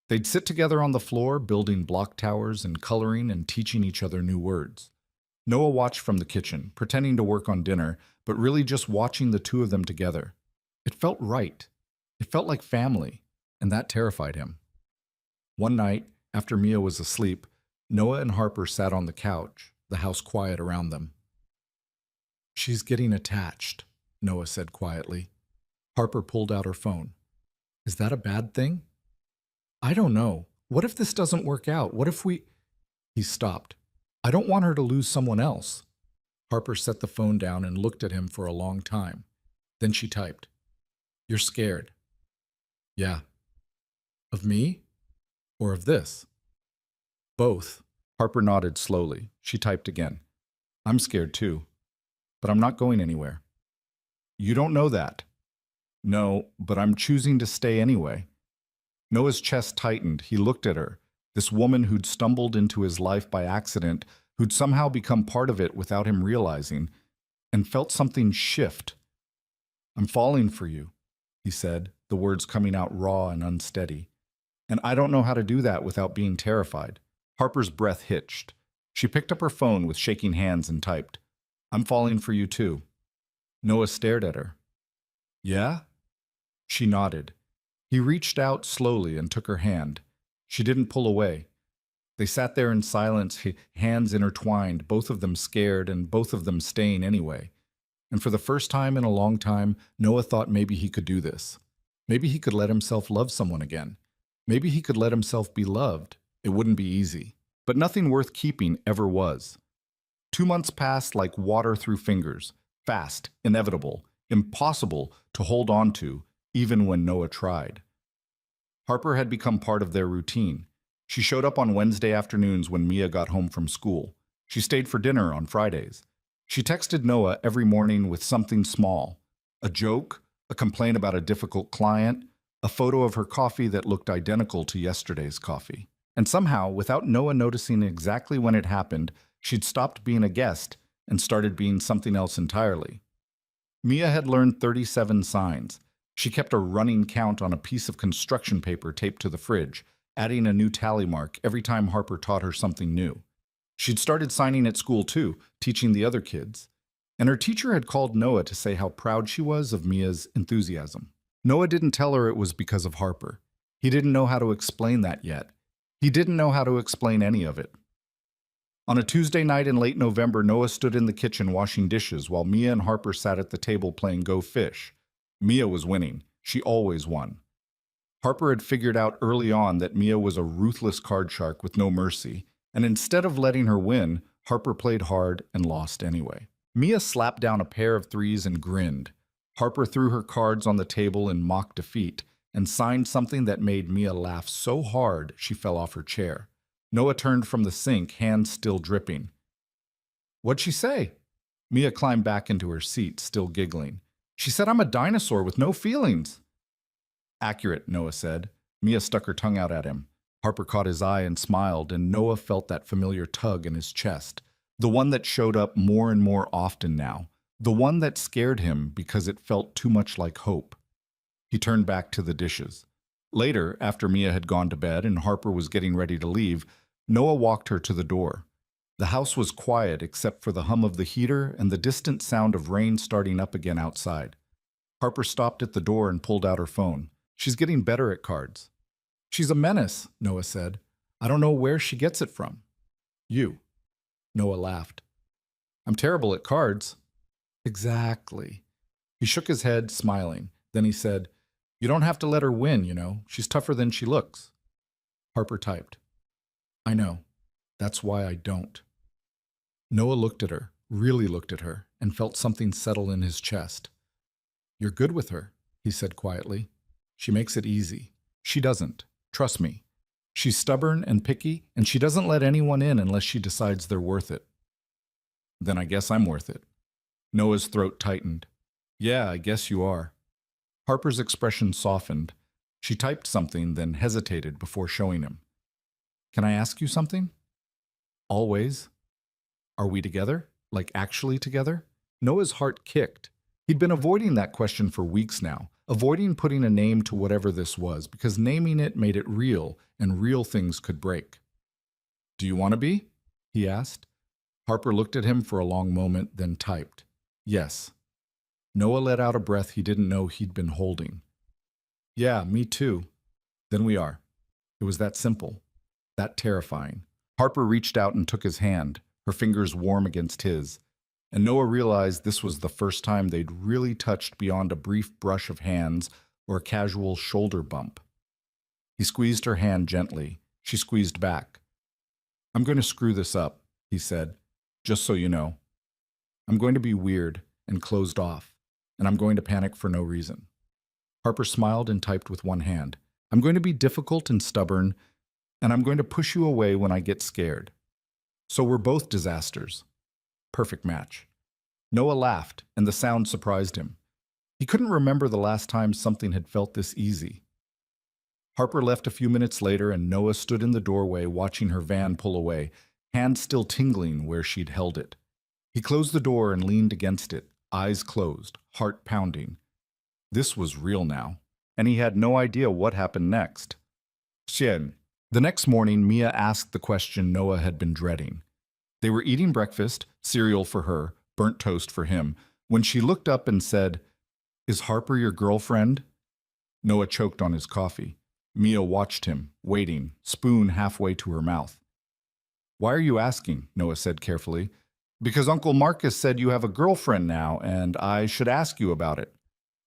They'd sit together on the floor, building block towers and coloring and teaching each other new words. Noah watched from the kitchen, pretending to work on dinner, but really just watching the two of them together. It felt right. It felt like family, and that terrified him. One night, after Mia was asleep, Noah and Harper sat on the couch, the house quiet around them. "She's getting attached," Noah said quietly. Harper pulled out her phone. "Is that a bad thing?" "I don't know. What if this doesn't work out? What if we—" He stopped. "I don't want her to lose someone else." Harper set the phone down and looked at him for a long time. Then she typed, "You're scared." "Yeah." "Of me? Or of this?" "Both." Harper nodded slowly. She typed again. "I'm scared too. But I'm not going anywhere." "You don't know that." No, but I'm choosing to stay anyway. Noah's chest tightened. He looked at her, this woman who'd stumbled into his life by accident, who'd somehow become part of it without him realizing, and felt something shift. I'm falling for you, he said, the words coming out raw and unsteady. And I don't know how to do that without being terrified. Harper's breath hitched. She picked up her phone with shaking hands and typed, I'm falling for you too. Noah stared at her. Yeah? She nodded. He reached out slowly and took her hand. She didn't pull away. They sat there in silence, hands intertwined, both of them scared and both of them staying anyway. And for the first time in a long time, Noah thought maybe he could do this. Maybe he could let himself love someone again. Maybe he could let himself be loved. It wouldn't be easy. But nothing worth keeping ever was. 2 months passed like water through fingers, fast, inevitable, impossible to hold on to, even when Noah tried. Harper had become part of their routine. She showed up on Wednesday afternoons when Mia got home from school. She stayed for dinner on Fridays. She texted Noah every morning with something small, a joke, a complaint about a difficult client, a photo of her coffee that looked identical to yesterday's coffee. And somehow, without Noah noticing exactly when it happened, she'd stopped being a guest and started being something else entirely. Mia had learned 37 signs. She kept a running count on a piece of construction paper taped to the fridge, adding a new tally mark every time Harper taught her something new. She'd started signing at school too, teaching the other kids. And her teacher had called Noah to say how proud she was of Mia's enthusiasm. Noah didn't tell her it was because of Harper. He didn't know how to explain that yet. He didn't know how to explain any of it. On a Tuesday night in late November, Noah stood in the kitchen washing dishes while Mia and Harper sat at the table playing Go Fish. Mia was winning. She always won. Harper had figured out early on that Mia was a ruthless card shark with no mercy, and instead of letting her win, Harper played hard and lost anyway. Mia slapped down a pair of threes and grinned. Harper threw her cards on the table in mock defeat and signed something that made Mia laugh so hard she fell off her chair. Noah turned from the sink, hands still dripping. What'd she say? Mia climbed back into her seat, still giggling. She said I'm a dinosaur with no feelings. Accurate, Noah said. Mia stuck her tongue out at him. Harper caught his eye and smiled, and Noah felt that familiar tug in his chest, the one that showed up more and more often now, the one that scared him because it felt too much like hope. He turned back to the dishes. Later, after Mia had gone to bed and Harper was getting ready to leave, Noah walked her to the door. The house was quiet except for the hum of the heater and the distant sound of rain starting up again outside. Harper stopped at the door and pulled out her phone. She's getting better at cards. She's a menace, Noah said. I don't know where she gets it from. You. Noah laughed. I'm terrible at cards. Exactly. He shook his head, smiling. Then he said, You don't have to let her win, you know. She's tougher than she looks. Harper typed. I know. That's why I don't. Noah looked at her, really looked at her, and felt something settle in his chest. You're good with her, he said quietly. She makes it easy. She doesn't. Trust me. She's stubborn and picky, and she doesn't let anyone in unless she decides they're worth it. Then I guess I'm worth it. Noah's throat tightened. Yeah, I guess you are. Harper's expression softened. She typed something, then hesitated before showing him. Can I ask you something? Always. Are we together? Like actually together? Noah's heart kicked. He'd been avoiding that question for weeks now, avoiding putting a name to whatever this was, because naming it made it real, and real things could break. Do you want to be? He asked. Harper looked at him for a long moment, then typed. Yes. Noah let out a breath he didn't know he'd been holding. Yeah, me too. Then we are. It was that simple, that terrifying. Harper reached out and took his hand, her fingers warm against his. And Noah realized this was the first time they'd really touched beyond a brief brush of hands or a casual shoulder bump. He squeezed her hand gently. She squeezed back. I'm going to screw this up, he said, just so you know. I'm going to be weird and closed off, and I'm going to panic for no reason. Harper smiled and typed with one hand. I'm going to be difficult and stubborn, and I'm going to push you away when I get scared. So we're both disasters. Perfect match. Noah laughed, and the sound surprised him. He couldn't remember the last time something had felt this easy. Harper left a few minutes later, and Noah stood in the doorway watching her van pull away, hand still tingling where she'd held it. He closed the door and leaned against it, eyes closed, heart pounding. This was real now, and he had no idea what happened next. Xian. The next morning, Mia asked the question Noah had been dreading. They were eating breakfast, cereal for her, burnt toast for him, when she looked up and said, "Is Harper your girlfriend?" Noah choked on his coffee. Mia watched him, waiting, spoon halfway to her mouth. "Why are you asking?" Noah said carefully. "Because Uncle Marcus said you have a girlfriend now, and I should ask you about it."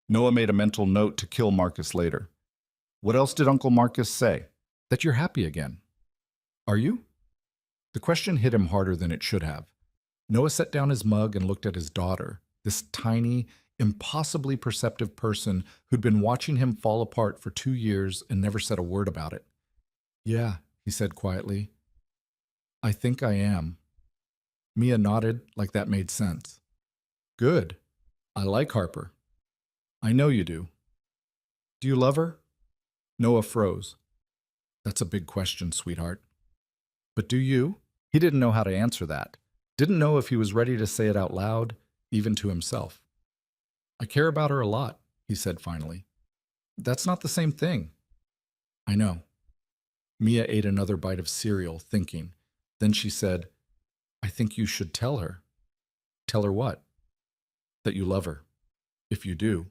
Noah made a mental note to kill Marcus later. "What else did Uncle Marcus say?" "That you're happy again." "Are you?" The question hit him harder than it should have. Noah set down his mug and looked at his daughter, this tiny, impossibly perceptive person who'd been watching him fall apart for 2 years and never said a word about it. "Yeah," he said quietly. "I think I am." Mia nodded like that made sense. "Good. I like Harper." "I know you do." "Do you love her?" Noah froze. "That's a big question, sweetheart." "But do you?" He didn't know how to answer that. Didn't know if he was ready to say it out loud, even to himself. "I care about her a lot," he said finally. "That's not the same thing." "I know." Mia ate another bite of cereal, thinking. Then she said, "I think you should tell her." "Tell her what?" "That you love her. If you do."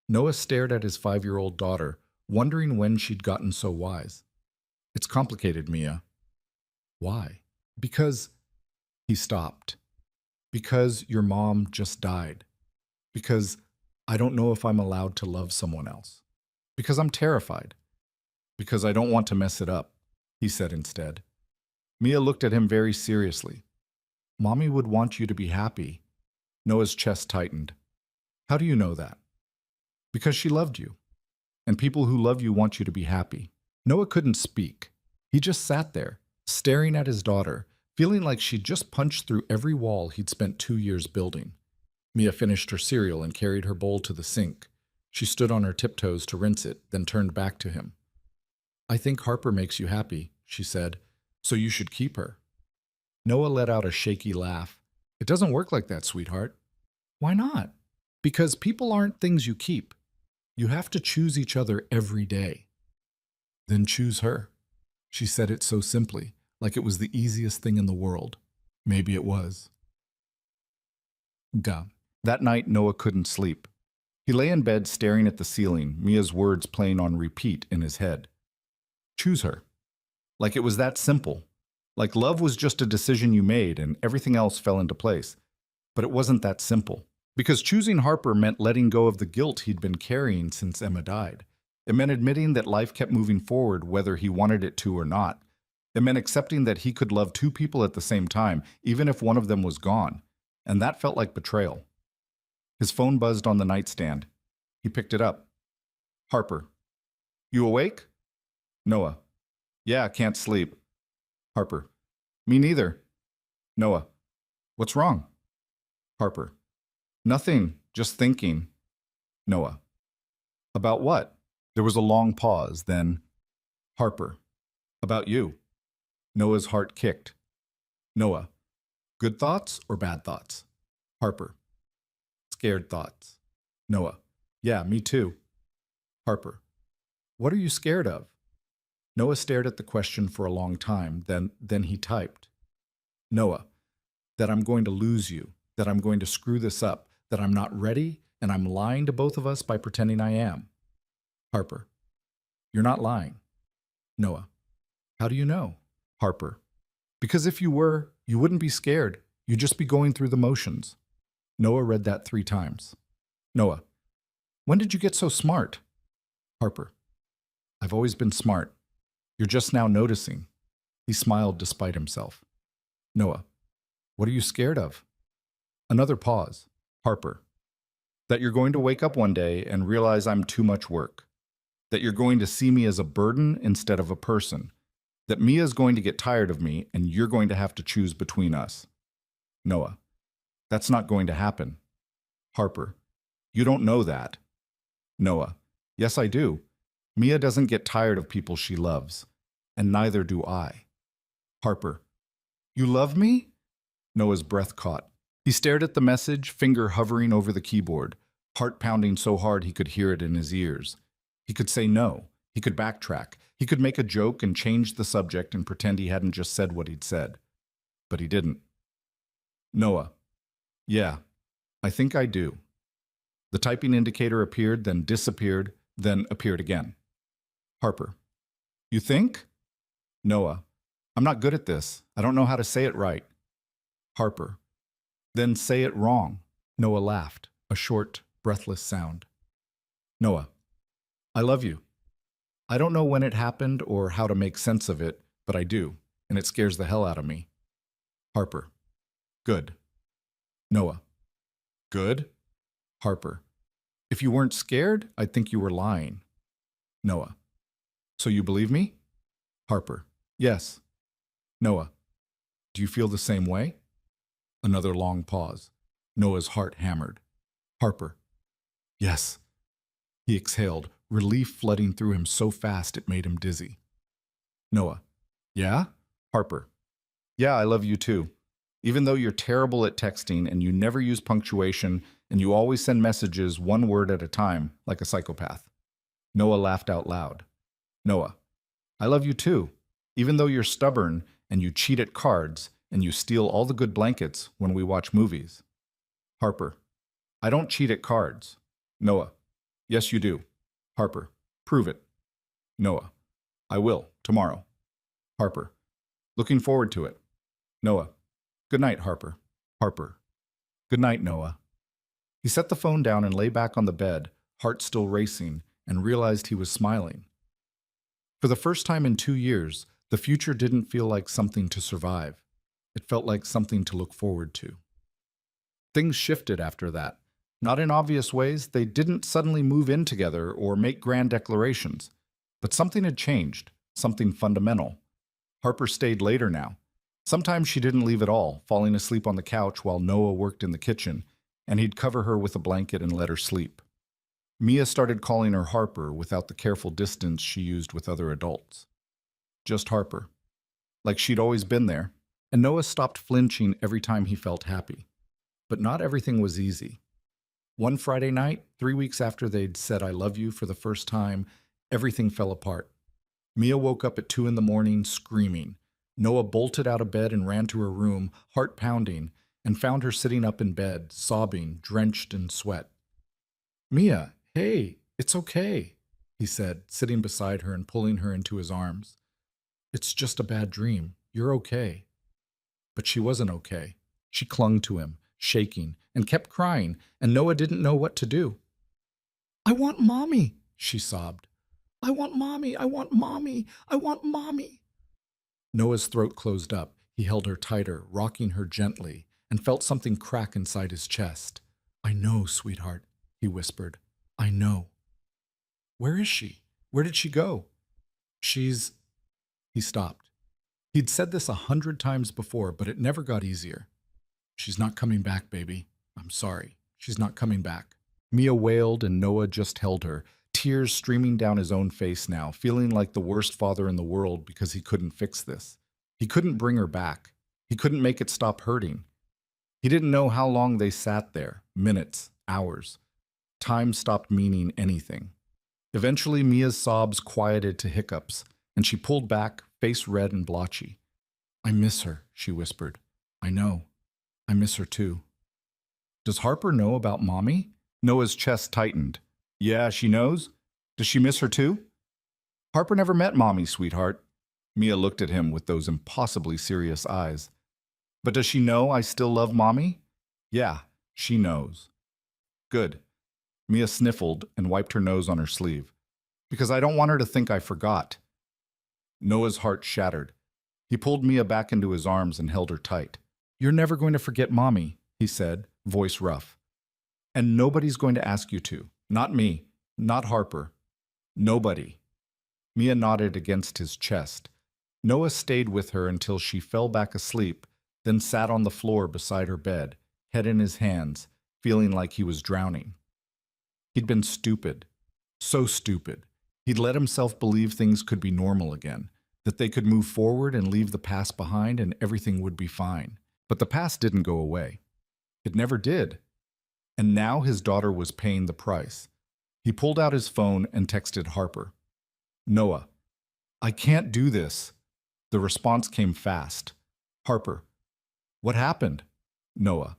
Noah stared at his 5-year-old daughter, wondering when she'd gotten so wise. "It's complicated, Mia." "Why?" "Because—" He stopped. "Because your mom just died. Because I don't know if I'm allowed to love someone else. Because I'm terrified. Because I don't want to mess it up," he said instead. Mia looked at him very seriously. "Mommy would want you to be happy." Noah's chest tightened. "How do you know that?" "Because she loved you. And people who love you want you to be happy." Noah couldn't speak. He just sat there, staring at his daughter, feeling like she'd just punched through every wall he'd spent 2 years building. Mia finished her cereal and carried her bowl to the sink. She stood on her tiptoes to rinse it, then turned back to him. "I think Harper makes you happy," she said, "so you should keep her." Noah let out a shaky laugh. "It doesn't work like that, sweetheart." "Why not?" "Because people aren't things you keep. You have to choose each other every day." "Then choose her." She said it so simply, like it was the easiest thing in the world. Maybe it was. Duh. That night, Noah couldn't sleep. He lay in bed staring at the ceiling, Mia's words playing on repeat in his head. Choose her. Like it was that simple. Like love was just a decision you made and everything else fell into place. But it wasn't that simple. Because choosing Harper meant letting go of the guilt he'd been carrying since Emma died. It meant admitting that life kept moving forward whether he wanted it to or not. It meant accepting that he could love two people at the same time, even if one of them was gone. And that felt like betrayal. His phone buzzed on the nightstand. He picked it up. Harper. You awake? Noah. Yeah, can't sleep. Harper. Me neither. Noah. What's wrong? Harper. Nothing, just thinking. Noah. About what? There was a long pause, then, Harper. About you. Noah's heart kicked. Noah. Good thoughts or bad thoughts? Harper. Scared thoughts. Noah. Yeah, me too. Harper. What are you scared of? Noah stared at the question for a long time, then he typed. Noah. That I'm going to lose you, that I'm going to screw this up, that I'm not ready, and I'm lying to both of us by pretending I am. Harper. You're not lying. Noah. How do you know? Harper. Because if you were, you wouldn't be scared. You'd just be going through the motions. Noah read that 3 times. Noah. When did you get so smart? Harper. I've always been smart. You're just now noticing. He smiled despite himself. Noah. What are you scared of? Another pause. Harper. That you're going to wake up one day and realize I'm too much work. That you're going to see me as a burden instead of a person. That Mia's going to get tired of me and you're going to have to choose between us. Noah. That's not going to happen. Harper. You don't know that. Noah. Yes, I do. Mia doesn't get tired of people she loves, and neither do I. Harper. You love me? Noah's breath caught. He stared at the message, finger hovering over the keyboard, heart pounding so hard he could hear it in his ears. He could say no. He could backtrack. He could make a joke and change the subject and pretend he hadn't just said what he'd said. But he didn't. Noah. Yeah, I think I do. The typing indicator appeared, then disappeared, then appeared again. Harper. You think? Noah. I'm not good at this. I don't know how to say it right. Harper. Then say it wrong. Noah laughed, a short, breathless sound. Noah. I love you. I don't know when it happened or how to make sense of it, but I do, and it scares the hell out of me. Harper. Good. Noah. Good? Harper. If you weren't scared, I'd think you were lying. Noah. So you believe me? Harper. Yes. Noah. Do you feel the same way? Another long pause. Noah's heart hammered. Harper. Yes. He exhaled, relief flooding through him so fast it made him dizzy. Noah. Yeah? Harper. Yeah, I love you too. Even though you're terrible at texting and you never use punctuation and you always send messages one word at a time, like a psychopath. Noah laughed out loud. Noah. I love you too. Even though you're stubborn and you cheat at cards and you steal all the good blankets when we watch movies. Harper. I don't cheat at cards. Noah. Yes, you do. Harper. Prove it. Noah. I will, tomorrow. Harper. Looking forward to it. Noah. Good night, Harper. Harper. Good night, Noah. He set the phone down and lay back on the bed, heart still racing, and realized he was smiling. For the first time in 2 years, the future didn't feel like something to survive. It felt like something to look forward to. Things shifted after that. Not in obvious ways, they didn't suddenly move in together or make grand declarations. But something had changed, something fundamental. Harper stayed later now. Sometimes she didn't leave at all, falling asleep on the couch while Noah worked in the kitchen, and he'd cover her with a blanket and let her sleep. Mia started calling her Harper without the careful distance she used with other adults. Just Harper. Like she'd always been there. And Noah stopped flinching every time he felt happy. But not everything was easy. One Friday night, 3 weeks after they'd said I love you for the first time, everything fell apart. Mia woke up at 2 a.m. screaming. Noah bolted out of bed and ran to her room, heart pounding, and found her sitting up in bed, sobbing, drenched in sweat. Mia, hey, it's okay, he said, sitting beside her and pulling her into his arms. It's just a bad dream. You're okay. But she wasn't okay. She clung to him, shaking, and kept crying, and Noah didn't know what to do. I want mommy, she sobbed. I want mommy, I want mommy, I want mommy. Noah's throat closed up. He held her tighter, rocking her gently, and felt something crack inside his chest. I know, sweetheart, he whispered. I know. Where is she? Where did she go? She's... He stopped. He'd said this 100 times before, but it never got easier. She's not coming back, baby. I'm sorry. She's not coming back. Mia wailed and Noah just held her, tears streaming down his own face now, feeling like the worst father in the world because he couldn't fix this. He couldn't bring her back. He couldn't make it stop hurting. He didn't know how long they sat there, minutes, hours. Time stopped meaning anything. Eventually, Mia's sobs quieted to hiccups, and she pulled back, face red and blotchy. I miss her, she whispered. I know. I miss her too. Does Harper know about Mommy? Noah's chest tightened. Yeah, she knows. Does she miss her too? Harper never met Mommy, sweetheart. Mia looked at him with those impossibly serious eyes. But does she know I still love Mommy? Yeah, she knows. Good. Mia sniffled and wiped her nose on her sleeve. Because I don't want her to think I forgot. Noah's heart shattered. He pulled Mia back into his arms and held her tight. You're never going to forget Mommy, he said, voice rough. And nobody's going to ask you to. Not me. Not Harper. Nobody. Mia nodded against his chest. Noah stayed with her until she fell back asleep, then sat on the floor beside her bed, head in his hands, feeling like he was drowning. He'd been stupid. So stupid. He'd let himself believe things could be normal again, that they could move forward and leave the past behind and everything would be fine. But the past didn't go away. It never did. And now his daughter was paying the price. He pulled out his phone and texted Harper. Noah, I can't do this. The response came fast. Harper, what happened? Noah,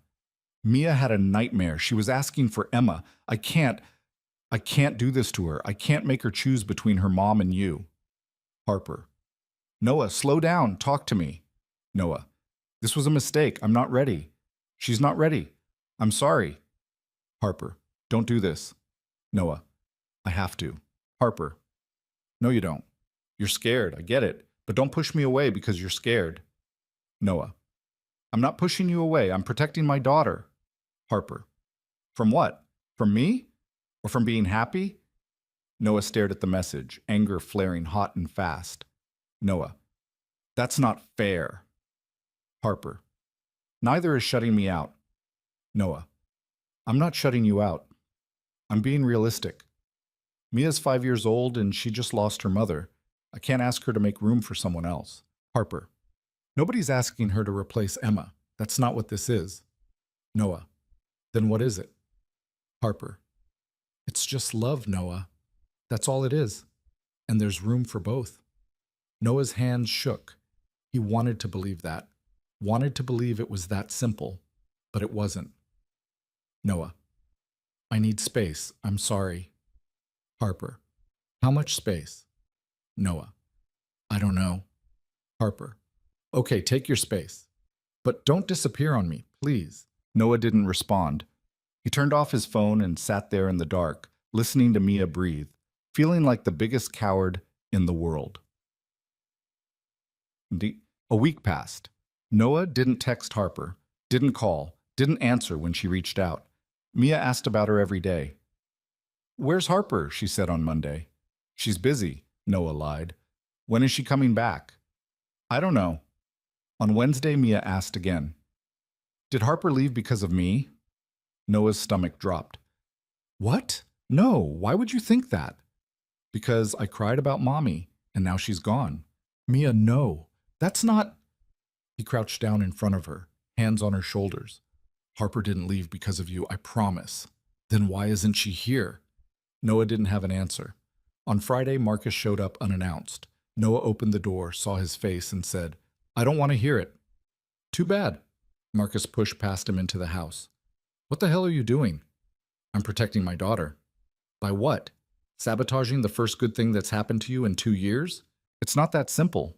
Mia had a nightmare. She was asking for Emma. I can't do this to her. I can't make her choose between her mom and you. Harper, Noah, slow down. Talk to me. Noah, this was a mistake. I'm not ready. She's not ready. I'm sorry. Harper, don't do this. Noah, I have to. Harper, no, you don't. You're scared. I get it. But don't push me away because you're scared. Noah, I'm not pushing you away. I'm protecting my daughter. Harper, from what? From me? Or from being happy? Noah stared at the message, anger flaring hot and fast. Noah, that's not fair. Harper, neither is shutting me out. Noah, I'm not shutting you out. I'm being realistic. Mia's 5 years old and she just lost her mother. I can't ask her to make room for someone else. Harper, nobody's asking her to replace Emma. That's not what this is. Noah, then what is it? Harper, it's just love, Noah. That's all it is. And there's room for both. Noah's hands shook. He wanted to believe that. Wanted to believe it was that simple. But it wasn't. Noah, I need space. I'm sorry. Harper, how much space? Noah, I don't know. Harper, okay, take your space. But don't disappear on me, please. Noah didn't respond. He turned off his phone and sat there in the dark, listening to Mia breathe, feeling like the biggest coward in the world. A week passed. Noah didn't text Harper, didn't call, didn't answer when she reached out. Mia asked about her every day. Where's Harper? She said on Monday. She's busy, Noah lied. When is she coming back? I don't know. On Wednesday, Mia asked again. Did Harper leave because of me? Noah's stomach dropped. What? No, why would you think that? Because I cried about Mommy, and now she's gone. Mia, no, that's not... He crouched down in front of her, hands on her shoulders. Harper didn't leave because of you, I promise. Then why isn't she here? Noah didn't have an answer. On Friday, Marcus showed up unannounced. Noah opened the door, saw his face, and said, I don't want to hear it. Too bad. Marcus pushed past him into the house. What the hell are you doing? I'm protecting my daughter. By what? Sabotaging the first good thing that's happened to you in 2 years? It's not that simple.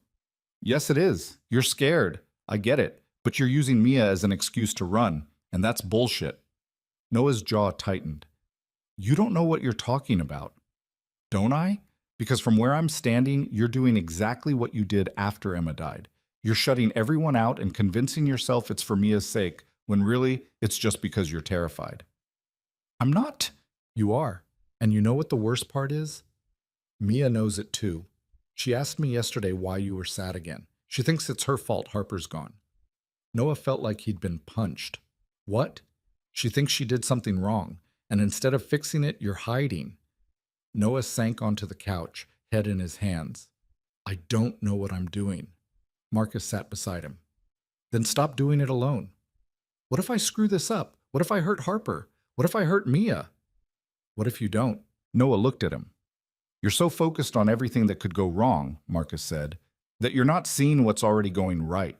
Yes, it is. You're scared. I get it. But you're using Mia as an excuse to run, and that's bullshit. Noah's jaw tightened. You don't know what you're talking about. Don't I? Because from where I'm standing, you're doing exactly what you did after Emma died. You're shutting everyone out and convincing yourself it's for Mia's sake, when really, it's just because you're terrified. I'm not. You are. And you know what the worst part is? Mia knows it too. She asked me yesterday why you were sad again. She thinks it's her fault Harper's gone. Noah felt like he'd been punched. What? She thinks she did something wrong, and instead of fixing it, you're hiding. Noah sank onto the couch, head in his hands. I don't know what I'm doing. Marcus sat beside him. Then stop doing it alone. What if I screw this up? What if I hurt Harper? What if I hurt Mia? What if you don't? Noah looked at him. You're so focused on everything that could go wrong, Marcus said, that you're not seeing what's already going right.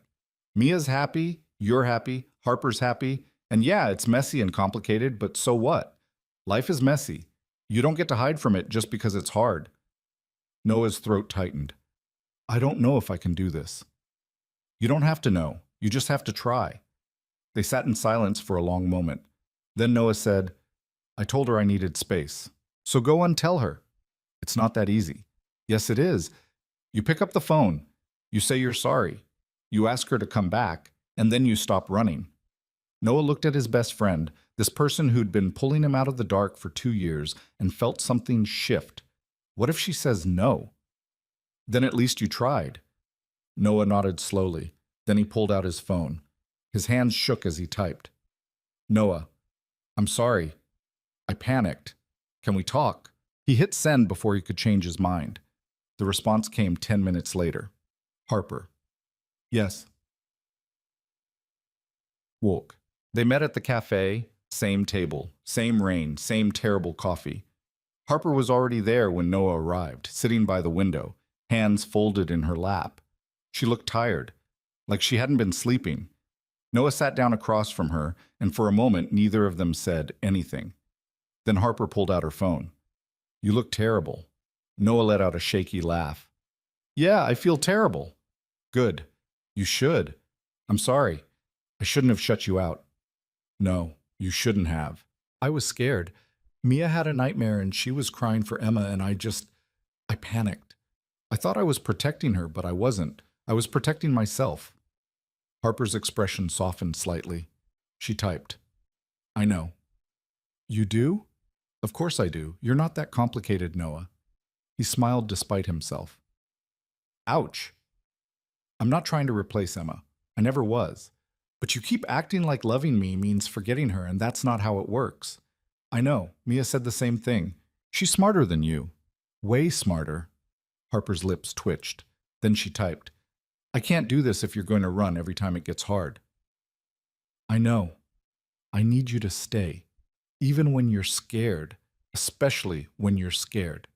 Mia's happy, you're happy, Harper's happy, and yeah, it's messy and complicated, but so what? Life is messy. You don't get to hide from it just because it's hard. Noah's throat tightened. I don't know if I can do this. You don't have to know. You just have to try. They sat in silence for a long moment. Then Noah said, I told her I needed space. So go and tell her. It's not that easy. Yes, it is. You pick up the phone. You say you're sorry. You ask her to come back, and then you stop running. Noah looked at his best friend, this person who'd been pulling him out of the dark for 2 years, and felt something shift. What if she says no? Then at least you tried. Noah nodded slowly. Then he pulled out his phone. His hands shook as he typed. Noah, I'm sorry. I panicked. Can we talk? He hit send before he could change his mind. The response came 10 minutes later. Harper. Yes. Walk. They met at the cafe, same table, same rain, same terrible coffee. Harper was already there when Noah arrived, sitting by the window, hands folded in her lap. She looked tired, like she hadn't been sleeping. Noah sat down across from her, and for a moment neither of them said anything. Then Harper pulled out her phone. You look terrible. Noah let out a shaky laugh. Yeah, I feel terrible. Good. You should. I'm sorry. I shouldn't have shut you out. No, you shouldn't have. I was scared. Mia had a nightmare and she was crying for Emma and I panicked. I thought I was protecting her, but I wasn't. I was protecting myself. Harper's expression softened slightly. She typed. I know. You do? Of course I do. You're not that complicated, Noah. He smiled despite himself. Ouch. I'm not trying to replace Emma. I never was. But you keep acting like loving me means forgetting her, and that's not how it works. I know. Mia said the same thing. She's smarter than you. Way smarter. Harper's lips twitched. Then she typed. I can't do this if you're going to run every time it gets hard. I know. I need you to stay. Even when you're scared. Especially when you're scared.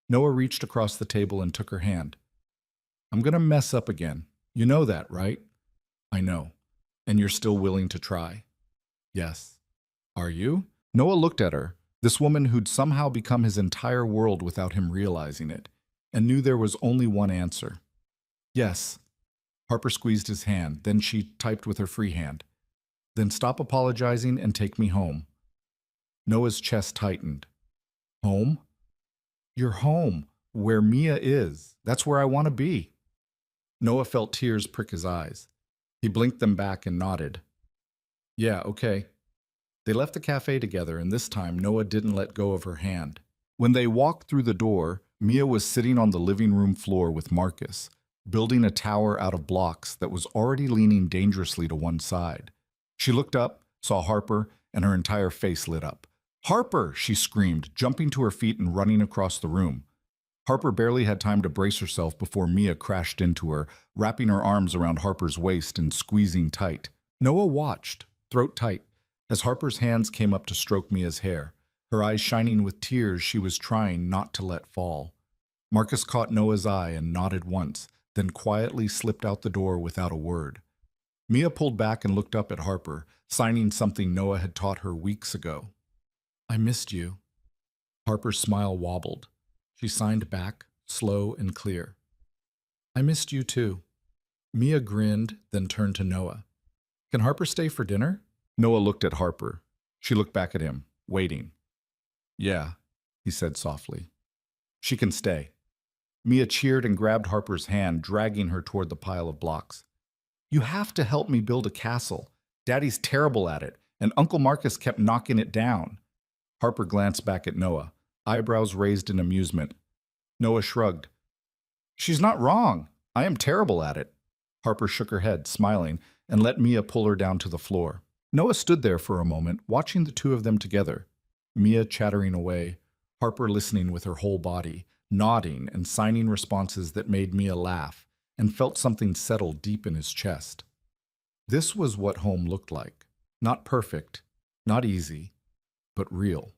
Noah reached across the table and took her hand. I'm going to mess up again. You know that, right? I know. And you're still willing to try? Yes. Are you? Noah looked at her, this woman who'd somehow become his entire world without him realizing it, and knew there was only one answer. Yes. Harper squeezed his hand, then she typed with her free hand. Then stop apologizing and take me home. Noah's chest tightened. Home? You're home, where Mia is. That's where I want to be. Noah felt tears prick his eyes. He blinked them back and nodded. Yeah, okay. They left the cafe together, and this time Noah didn't let go of her hand. When they walked through the door, Mia was sitting on the living room floor with Marcus, building a tower out of blocks that was already leaning dangerously to one side. She looked up, saw Harper, and her entire face lit up. Harper! She screamed, jumping to her feet and running across the room. Harper barely had time to brace herself before Mia crashed into her, wrapping her arms around Harper's waist and squeezing tight. Noah watched, throat tight, as Harper's hands came up to stroke Mia's hair, her eyes shining with tears she was trying not to let fall. Marcus caught Noah's eye and nodded once, then quietly slipped out the door without a word. Mia pulled back and looked up at Harper, signing something Noah had taught her weeks ago. I missed you. Harper's smile wobbled. She signed back, slow and clear. I missed you too. Mia grinned, then turned to Noah. Can Harper stay for dinner? Noah looked at Harper. She looked back at him, waiting. Yeah, he said softly. She can stay. Mia cheered and grabbed Harper's hand, dragging her toward the pile of blocks. You have to help me build a castle. Daddy's terrible at it, and Uncle Marcus kept knocking it down. Harper glanced back at Noah, eyebrows raised in amusement. Noah shrugged. She's not wrong. I am terrible at it. Harper shook her head, smiling, and let Mia pull her down to the floor. Noah stood there for a moment, watching the two of them together. Mia chattering away, Harper listening with her whole body, nodding and signing responses that made Mia laugh, and felt something settle deep in his chest. This was what home looked like. Not perfect, not easy, but real.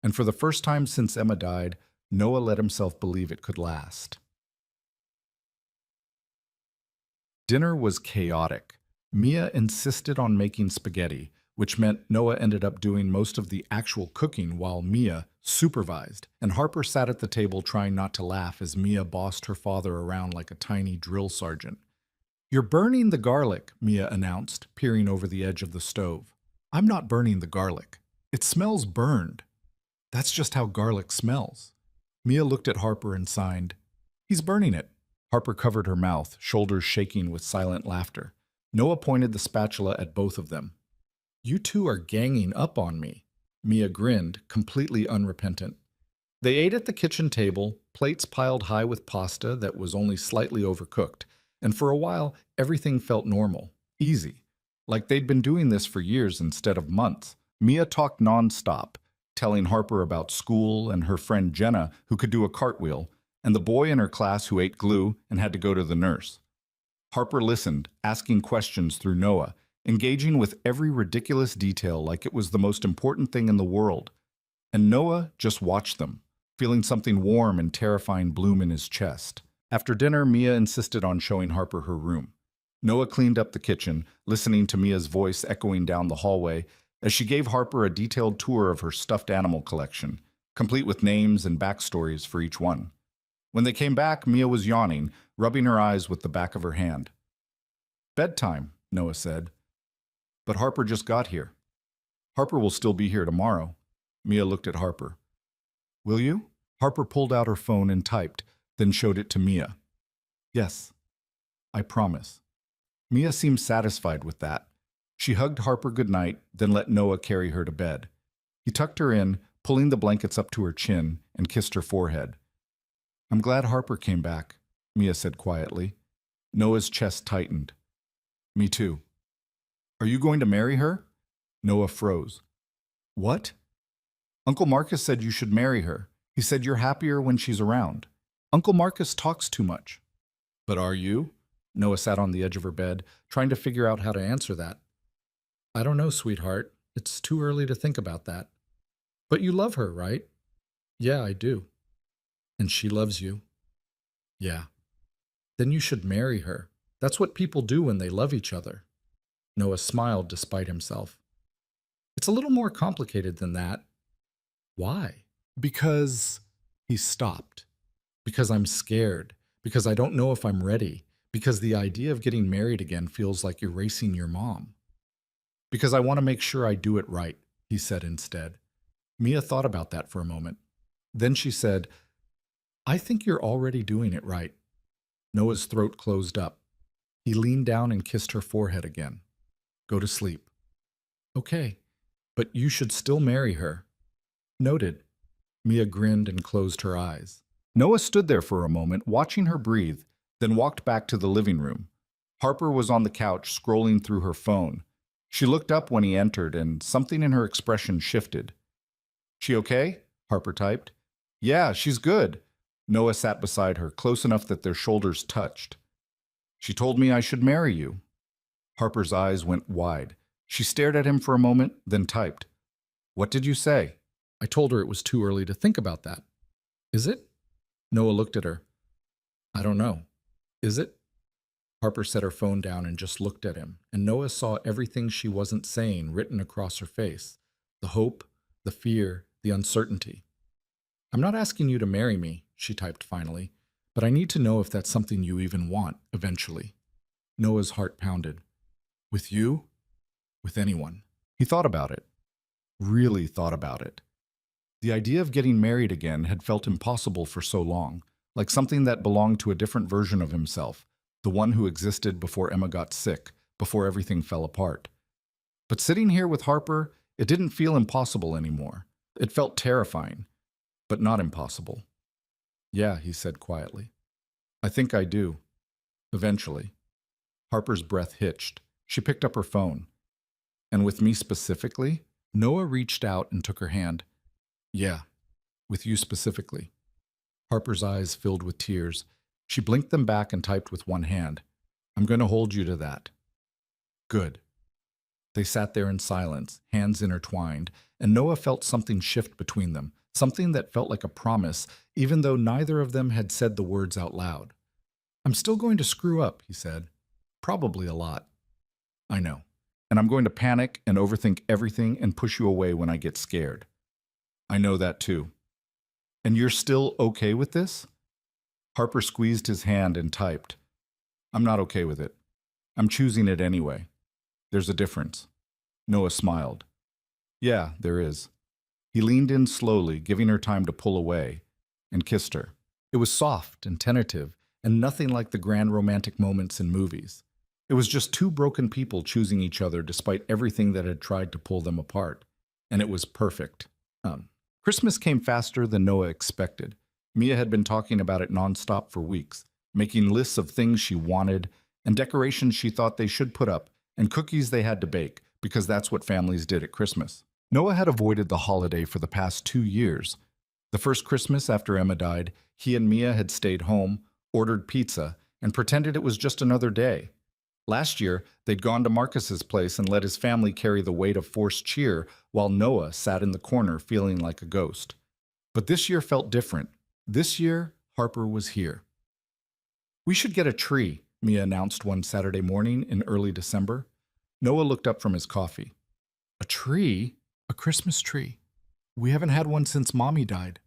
And for the first time since Emma died, Noah let himself believe it could last. Dinner was chaotic. Mia insisted on making spaghetti, which meant Noah ended up doing most of the actual cooking while Mia supervised, and Harper sat at the table trying not to laugh as Mia bossed her father around like a tiny drill sergeant. You're burning the garlic, Mia announced, peering over the edge of the stove. I'm not burning the garlic. It smells burned. That's just how garlic smells. Mia looked at Harper and signed. He's burning it. Harper covered her mouth, shoulders shaking with silent laughter. Noah pointed the spatula at both of them. You two are ganging up on me. Mia grinned, completely unrepentant. They ate at the kitchen table, plates piled high with pasta that was only slightly overcooked, and for a while everything felt normal, easy, like they'd been doing this for years instead of months. Mia talked non-stop, telling Harper about school and her friend Jenna, who could do a cartwheel, and the boy in her class who ate glue and had to go to the nurse. Harper listened, asking questions through Noah, engaging with every ridiculous detail like it was the most important thing in the world. And Noah just watched them, feeling something warm and terrifying bloom in his chest. After dinner, Mia insisted on showing Harper her room. Noah cleaned up the kitchen, listening to Mia's voice echoing down the hallway as she gave Harper a detailed tour of her stuffed animal collection, complete with names and backstories for each one. When they came back, Mia was yawning, rubbing her eyes with the back of her hand. "Bedtime," Noah said. "But Harper just got here." "Harper will still be here tomorrow." Mia looked at Harper. "Will you?" Harper pulled out her phone and typed, then showed it to Mia. "Yes, I promise." Mia seemed satisfied with that. She hugged Harper goodnight, then let Noah carry her to bed. He tucked her in, pulling the blankets up to her chin, and kissed her forehead. "I'm glad Harper came back," Mia said quietly. Noah's chest tightened. "Me too." "Are you going to marry her?" Noah froze. "What?" "Uncle Marcus said you should marry her. He said you're happier when she's around. Uncle Marcus talks too much." "But are you?" Noah sat on the edge of her bed, trying to figure out how to answer that. "I don't know, sweetheart. It's too early to think about that." "But you love her, right?" "Yeah, I do." "And she loves you?" "Yeah." "Then you should marry her. That's what people do when they love each other." Noah smiled despite himself. "It's a little more complicated than that." "Why?" "Because—" He stopped. "Because I'm scared. Because I don't know if I'm ready. Because the idea of getting married again feels like erasing your mom." "Because I want to make sure I do it right," he said instead. Mia thought about that for a moment. Then she said, "I think you're already doing it right." Noah's throat closed up. He leaned down and kissed her forehead again. "Go to sleep." "Okay, but you should still marry her." "Noted." Mia grinned and closed her eyes. Noah stood there for a moment, watching her breathe, then walked back to the living room. Harper was on the couch, scrolling through her phone. She looked up when he entered, and something in her expression shifted. "She okay?" Harper typed. "Yeah, she's good." Noah sat beside her, close enough that their shoulders touched. "She told me I should marry you." Harper's eyes went wide. She stared at him for a moment, then typed. "What did you say?" "I told her it was too early to think about that." "Is it?" Noah looked at her. "I don't know. Is it?" Harper set her phone down and just looked at him, and Noah saw everything she wasn't saying written across her face. The hope, the fear, the uncertainty. "I'm not asking you to marry me," she typed finally, "but I need to know if that's something you even want, eventually." Noah's heart pounded. "With you? With anyone?" He thought about it. Really thought about it. The idea of getting married again had felt impossible for so long, like something that belonged to a different version of himself, the one who existed before Emma got sick, before everything fell apart. But sitting here with Harper, it didn't feel impossible anymore. It felt terrifying, but not impossible. "Yeah," he said quietly. "I think I do. Eventually." Harper's breath hitched. She picked up her phone. "And with me specifically?" Noah reached out and took her hand. "Yeah, with you specifically." Harper's eyes filled with tears. She blinked them back and typed with one hand. "I'm going to hold you to that." "Good." They sat there in silence, hands intertwined, and Noah felt something shift between them, something that felt like a promise, even though neither of them had said the words out loud. "I'm still going to screw up," he said. "Probably a lot." "I know. And I'm going to panic and overthink everything and push you away when I get scared." "I know that too." "And you're still okay with this?" Harper squeezed his hand and typed. "I'm not okay with it. I'm choosing it anyway. There's a difference." Noah smiled. "Yeah, there is." He leaned in slowly, giving her time to pull away, and kissed her. It was soft and tentative, and nothing like the grand romantic moments in movies. It was just two broken people choosing each other despite everything that had tried to pull them apart. And it was perfect. Christmas came faster than Noah expected. Mia had been talking about it nonstop for weeks, making lists of things she wanted, and decorations she thought they should put up, and cookies they had to bake, because that's what families did at Christmas. Noah had avoided the holiday for the past 2 years. The first Christmas after Emma died, he and Mia had stayed home, ordered pizza, and pretended it was just another day. Last year, they'd gone to Marcus's place and let his family carry the weight of forced cheer while Noah sat in the corner feeling like a ghost. But this year felt different. This year, Harper was here. "We should get a tree," Mia announced one Saturday morning in early December. Noah looked up from his coffee. "A tree? A Christmas tree? We haven't had one since Mommy died."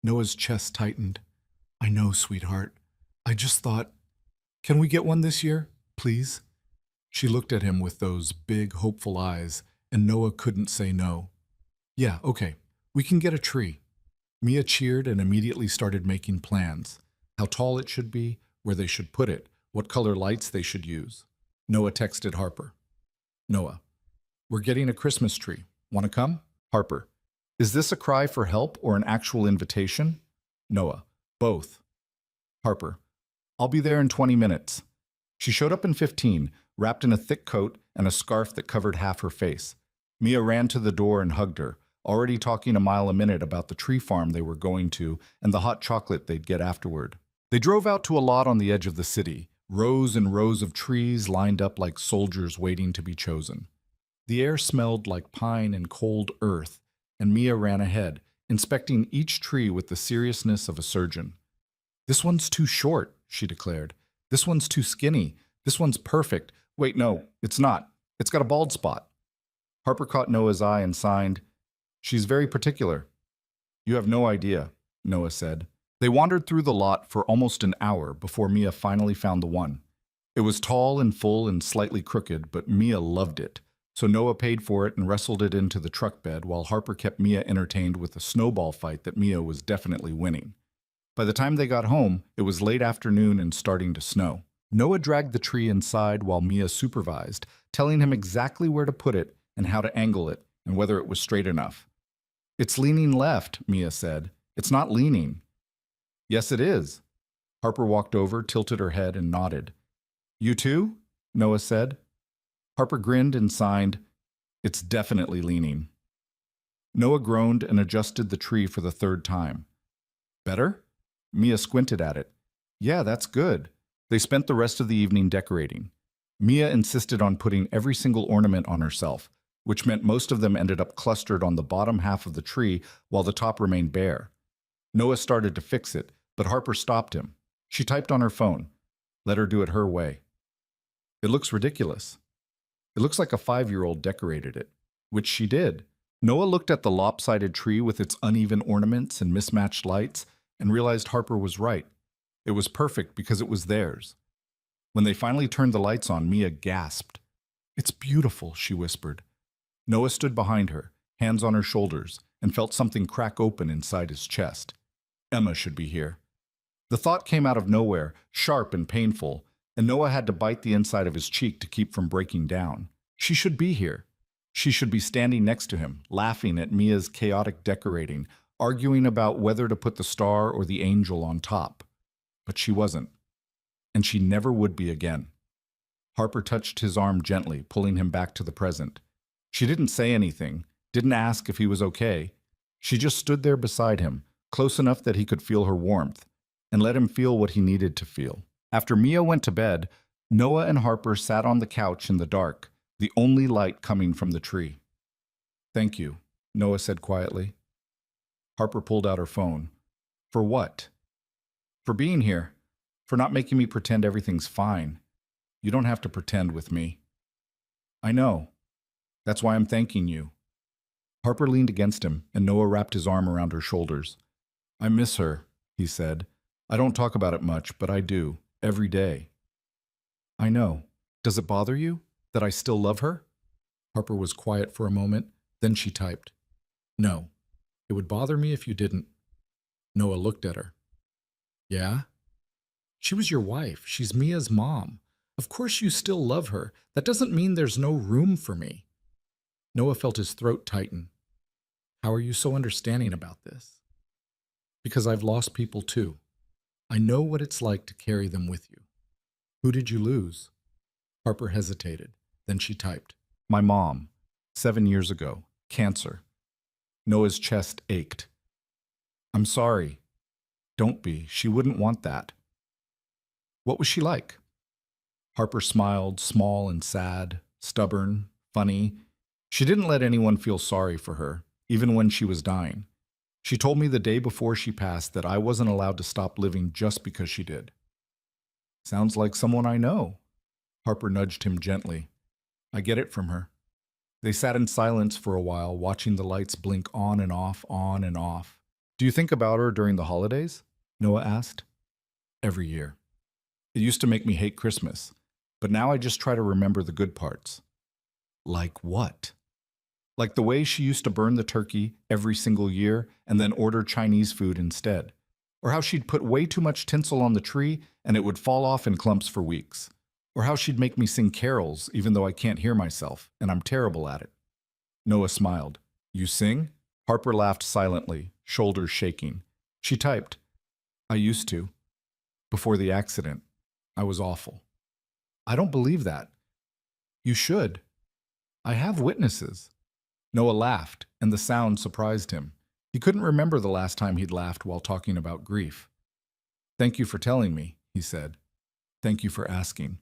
Noah's chest tightened. "I know, sweetheart. I just thought, can we get one this year, please?" She looked at him with those big, hopeful eyes, and Noah couldn't say no. "Yeah, okay, we can get a tree." Mia cheered and immediately started making plans. How tall it should be, where they should put it, what color lights they should use. Noah texted Harper. "Noah, we're getting a Christmas tree. Want to come?" Harper. "Is this a cry for help or an actual invitation?" Noah. "Both." Harper. "I'll be there in 20 minutes. She showed up in 15, wrapped in a thick coat and a scarf that covered half her face. Mia ran to the door and hugged her, already talking a mile a minute about the tree farm they were going to and the hot chocolate they'd get afterward. They drove out to a lot on the edge of the city, rows and rows of trees lined up like soldiers waiting to be chosen. The air smelled like pine and cold earth, and Mia ran ahead, inspecting each tree with the seriousness of a surgeon. "This one's too short," she declared. "This one's too skinny. This one's perfect. Wait, no, it's not. It's got a bald spot." Harper caught Noah's eye and signed. "She's very particular." "You have no idea," Noah said. They wandered through the lot for almost an hour before Mia finally found the one. It was tall and full and slightly crooked, but Mia loved it. So Noah paid for it and wrestled it into the truck bed while Harper kept Mia entertained with a snowball fight that Mia was definitely winning. By the time they got home, it was late afternoon and starting to snow. Noah dragged the tree inside while Mia supervised, telling him exactly where to put it and how to angle it and whether it was straight enough. "It's leaning left," Mia said. "It's not leaning." "Yes, it is." Harper walked over, tilted her head, and nodded. "You too?" Noah said. Harper grinned and signed. "It's definitely leaning." Noah groaned and adjusted the tree for the third time. "Better?" Mia squinted at it. "Yeah, that's good." They spent the rest of the evening decorating. Mia insisted on putting every single ornament on herself, which meant most of them ended up clustered on the bottom half of the tree while the top remained bare. Noah started to fix it, but Harper stopped him. She typed on her phone. Let her do it her way. "It looks ridiculous. It looks like a 5-year-old decorated it," which she did. Noah looked at the lopsided tree with its uneven ornaments and mismatched lights and realized Harper was right. It was perfect because it was theirs. When they finally turned the lights on, Mia gasped. "It's beautiful," she whispered. Noah stood behind her, hands on her shoulders, and felt something crack open inside his chest. Emma should be here. The thought came out of nowhere, sharp and painful, and Noah had to bite the inside of his cheek to keep from breaking down. She should be here. She should be standing next to him, laughing at Mia's chaotic decorating, arguing about whether to put the star or the angel on top. But she wasn't. And she never would be again. Harper touched his arm gently, pulling him back to the present. She didn't say anything, didn't ask if he was okay. She just stood there beside him, close enough that he could feel her warmth, and let him feel what he needed to feel. After Mia went to bed, Noah and Harper sat on the couch in the dark, the only light coming from the tree. "Thank you," Noah said quietly. Harper pulled out her phone. "For what?" "For being here. For not making me pretend everything's fine. You don't have to pretend with me." "I know. That's why I'm thanking you." Harper leaned against him, and Noah wrapped his arm around her shoulders. "I miss her," he said. "I don't talk about it much, but I do, every day." "I know. Does it bother you that I still love her?" Harper was quiet for a moment, then she typed, "No. It would bother me if you didn't." Noah looked at her. "Yeah? She was your wife. She's Mia's mom. Of course you still love her. That doesn't mean there's no room for me." Noah felt his throat tighten. "How are you so understanding about this?" "Because I've lost people too. I know what it's like to carry them with you." "Who did you lose?" Harper hesitated. Then she typed, "My mom, 7 years ago. Cancer. Noah's chest ached. I'm sorry. Don't be. She wouldn't want that. What was she like? Harper smiled, small and sad, stubborn, funny. She didn't let anyone feel sorry for her, even when she was dying. She told me the day before she passed that I wasn't allowed to stop living just because she did. Sounds like someone I know. Harper nudged him gently. I get it from her. They sat in silence for a while, watching the lights blink on and off, on and off. Do you think about her during the holidays? Noah asked. Every year. It used to make me hate Christmas, but now I just try to remember the good parts. Like what? Like the way she used to burn the turkey every single year and then order Chinese food instead. Or how she'd put way too much tinsel on the tree and it would fall off in clumps for weeks. Or how she'd make me sing carols even though I can't hear myself, and I'm terrible at it. Noah smiled. You sing? Harper laughed silently, shoulders shaking. She typed. I used to. Before the accident. I was awful. I don't believe that. You should. I have witnesses. Noah laughed, and the sound surprised him. He couldn't remember the last time he'd laughed while talking about grief. Thank you for telling me, he said. Thank you for asking.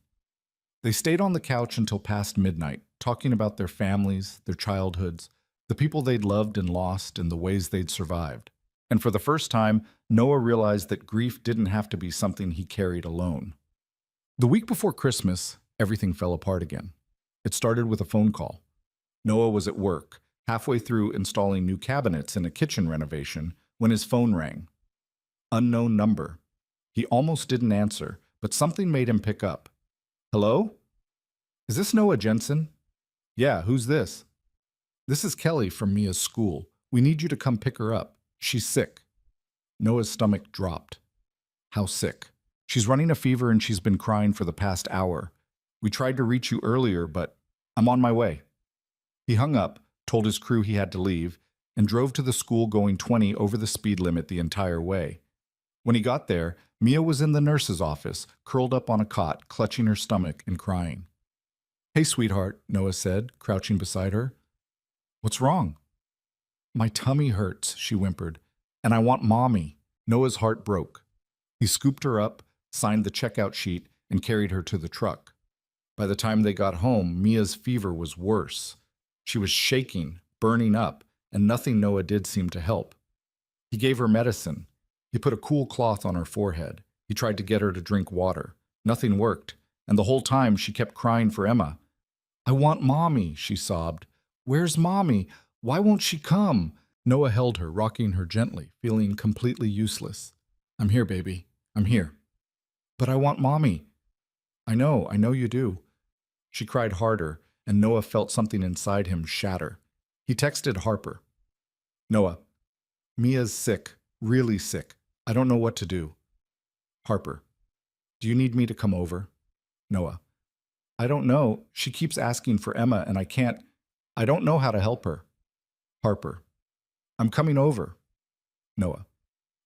They stayed on the couch until past midnight, talking about their families, their childhoods, the people they'd loved and lost, and the ways they'd survived. And for the first time, Noah realized that grief didn't have to be something he carried alone. The week before Christmas, everything fell apart again. It started with a phone call. Noah was at work, halfway through installing new cabinets in a kitchen renovation, when his phone rang. Unknown number. He almost didn't answer, but something made him pick up. Hello? Is this Noah Jensen? Yeah, who's this? This is Kelly from Mia's school. We need you to come pick her up. She's sick. Noah's stomach dropped. How sick? She's running a fever and she's been crying for the past hour. We tried to reach you earlier, but I'm on my way. He hung up, told his crew he had to leave, and drove to the school going 20 over the speed limit the entire way. When he got there, Mia was in the nurse's office, curled up on a cot, clutching her stomach and crying. Hey, sweetheart, Noah said, crouching beside her. What's wrong? My tummy hurts, she whimpered, and I want Mommy. Noah's heart broke. He scooped her up, signed the checkout sheet, and carried her to the truck. By the time they got home, Mia's fever was worse. She was shaking, burning up, and nothing Noah did seemed to help. He gave her medicine. He put a cool cloth on her forehead. He tried to get her to drink water. Nothing worked, and the whole time she kept crying for Emma. I want Mommy, she sobbed. Where's Mommy? Why won't she come? Noah held her, rocking her gently, feeling completely useless. I'm here, baby. I'm here. But I want Mommy. I know you do. She cried harder, and Noah felt something inside him shatter. He texted Harper. Noah, Mia's sick, really sick. I don't know what to do. Harper, do you need me to come over? Noah, I don't know. She keeps asking for Emma, and I don't know how to help her. Harper, I'm coming over. Noah,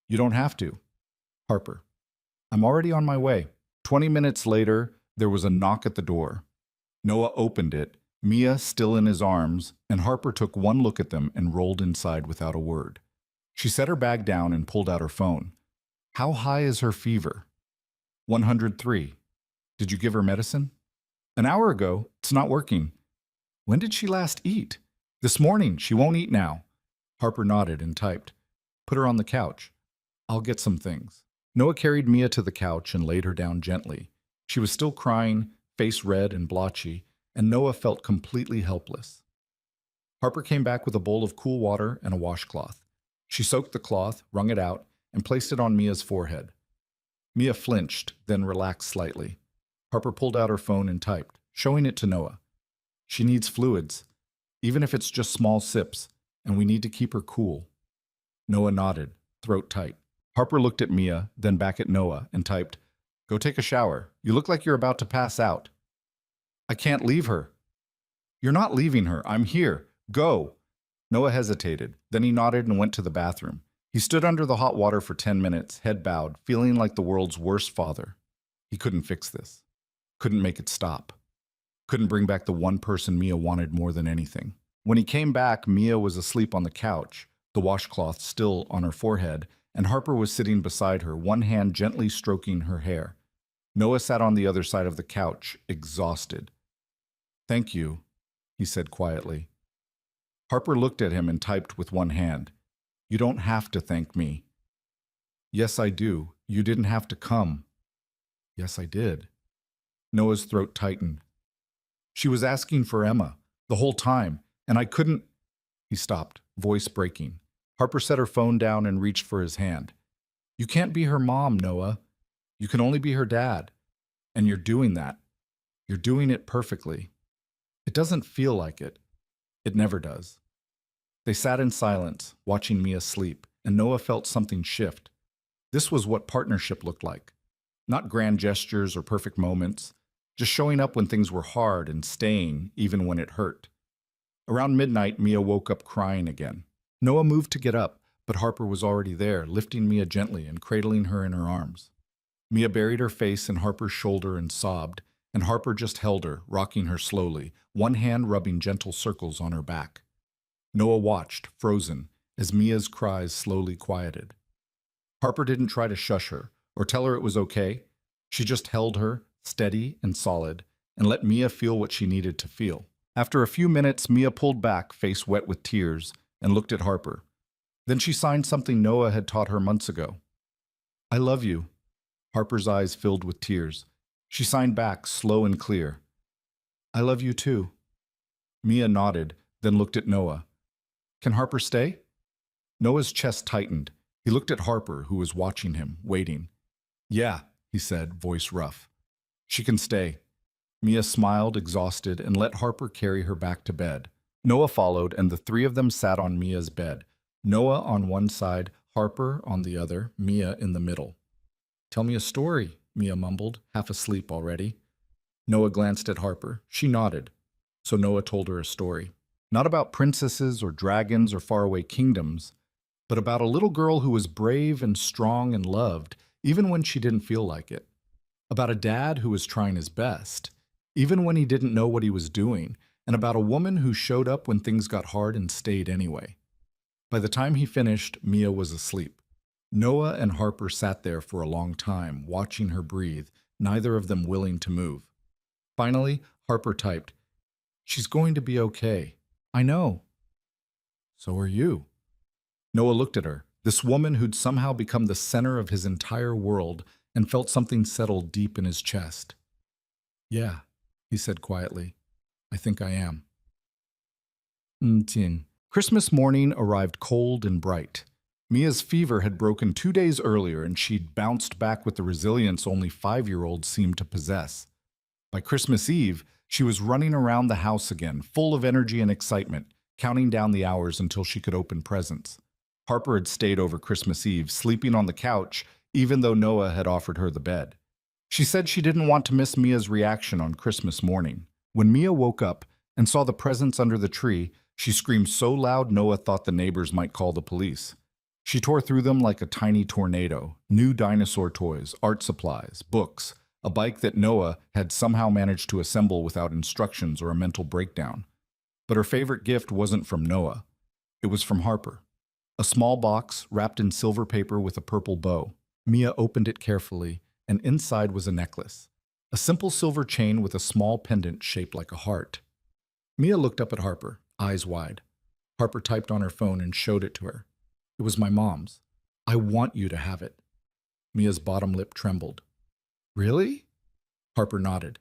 you don't have to. Harper, I'm already on my way. 20 minutes later, there was a knock at the door. Noah opened it, Mia still in his arms, and Harper took one look at them and rolled inside without a word. She set her bag down and pulled out her phone. How high is her fever? 103. Did you give her medicine? An hour ago. It's not working. When did she last eat? This morning. She won't eat now. Harper nodded and typed. Put her on the couch. I'll get some things. Noah carried Mia to the couch and laid her down gently. She was still crying, face red and blotchy, and Noah felt completely helpless. Harper came back with a bowl of cool water and a washcloth. She soaked the cloth, wrung it out, and placed it on Mia's forehead. Mia flinched, then relaxed slightly. Harper pulled out her phone and typed, showing it to Noah. She needs fluids, even if it's just small sips, and we need to keep her cool. Noah nodded, throat tight. Harper looked at Mia, then back at Noah, and typed, Go take a shower. You look like you're about to pass out. I can't leave her. You're not leaving her. I'm here. Go. Noah hesitated. Then he nodded and went to the bathroom. He stood under the hot water for 10 minutes, head bowed, feeling like the world's worst father. He couldn't fix this. Couldn't make it stop. Couldn't bring back the one person Mia wanted more than anything. When he came back, Mia was asleep on the couch, the washcloth still on her forehead, and Harper was sitting beside her, one hand gently stroking her hair. Noah sat on the other side of the couch, exhausted. "Thank you," he said quietly. Harper looked at him and typed with one hand. "You don't have to thank me." "Yes, I do. You didn't have to come." "Yes, I did." Noah's throat tightened. "She was asking for Emma the whole time, and I couldn't—" He stopped, voice breaking. Harper set her phone down and reached for his hand. "You can't be her mom, Noah. You can only be her dad. And you're doing that. You're doing it perfectly. It doesn't feel like it. It never does." They sat in silence, watching Mia sleep, and Noah felt something shift. This was what partnership looked like. Not grand gestures or perfect moments, just showing up when things were hard and staying even when it hurt. Around midnight, Mia woke up crying again. Noah moved to get up, but Harper was already there, lifting Mia gently and cradling her in her arms. Mia buried her face in Harper's shoulder and sobbed, and Harper just held her, rocking her slowly, one hand rubbing gentle circles on her back. Noah watched, frozen, as Mia's cries slowly quieted. Harper didn't try to shush her or tell her it was okay. She just held her, steady and solid, and let Mia feel what she needed to feel. After a few minutes, Mia pulled back, face wet with tears, and looked at Harper. Then she signed something Noah had taught her months ago. "I love you." Harper's eyes filled with tears. She signed back, slow and clear. "I love you too." Mia nodded, then looked at Noah. "Can Harper stay?" Noah's chest tightened. He looked at Harper, who was watching him, waiting. "Yeah," he said, voice rough. "She can stay." Mia smiled, exhausted, and let Harper carry her back to bed. Noah followed, and the three of them sat on Mia's bed. Noah on one side, Harper on the other, Mia in the middle. "Tell me a story," Mia mumbled, half asleep already. Noah glanced at Harper. She nodded. So Noah told her a story. Not about princesses or dragons or faraway kingdoms, but about a little girl who was brave and strong and loved, even when she didn't feel like it. About a dad who was trying his best, even when he didn't know what he was doing, and about a woman who showed up when things got hard and stayed anyway. By the time he finished, Mia was asleep. Noah and Harper sat there for a long time, watching her breathe, neither of them willing to move. Finally, Harper typed, "She's going to be okay. I know." "So are you." Noah looked at her, this woman who'd somehow become the center of his entire world, and felt something settle deep in his chest. "Yeah," he said quietly. "I think I am." Christmas morning arrived cold and bright. Mia's fever had broken 2 days earlier, and she'd bounced back with the resilience only 5-year-olds seemed to possess. By Christmas Eve, she was running around the house again, full of energy and excitement, counting down the hours until she could open presents. Harper had stayed over Christmas Eve, sleeping on the couch, even though Noah had offered her the bed. She said she didn't want to miss Mia's reaction on Christmas morning. When Mia woke up and saw the presents under the tree, she screamed so loud Noah thought the neighbors might call the police. She tore through them like a tiny tornado. New dinosaur toys, art supplies, books, a bike that Noah had somehow managed to assemble without instructions or a mental breakdown. But her favorite gift wasn't from Noah. It was from Harper. A small box wrapped in silver paper with a purple bow. Mia opened it carefully, and inside was a necklace. A simple silver chain with a small pendant shaped like a heart. Mia looked up at Harper, eyes wide. Harper typed on her phone and showed it to her. "It was my mom's. I want you to have it." Mia's bottom lip trembled. "Really?" Harper nodded.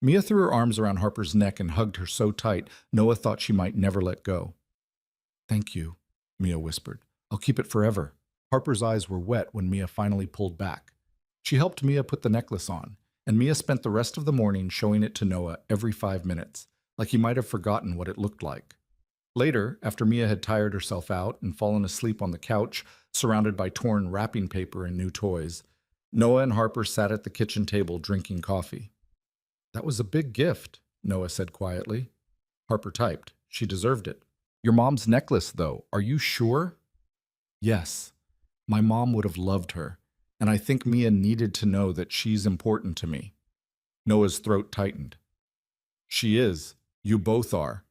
Mia threw her arms around Harper's neck and hugged her so tight Noah thought she might never let go. "Thank you," Mia whispered. "I'll keep it forever." Harper's eyes were wet when Mia finally pulled back. She helped Mia put the necklace on, and Mia spent the rest of the morning showing it to Noah every 5 minutes, like he might have forgotten what it looked like. Later, after Mia had tired herself out and fallen asleep on the couch, surrounded by torn wrapping paper and new toys, Noah and Harper sat at the kitchen table drinking coffee. "That was a big gift," Noah said quietly. Harper typed, "She deserved it." "Your mom's necklace, though, are you sure?" "Yes. My mom would have loved her, and I think Mia needed to know that she's important to me." Noah's throat tightened. "She is. You both are."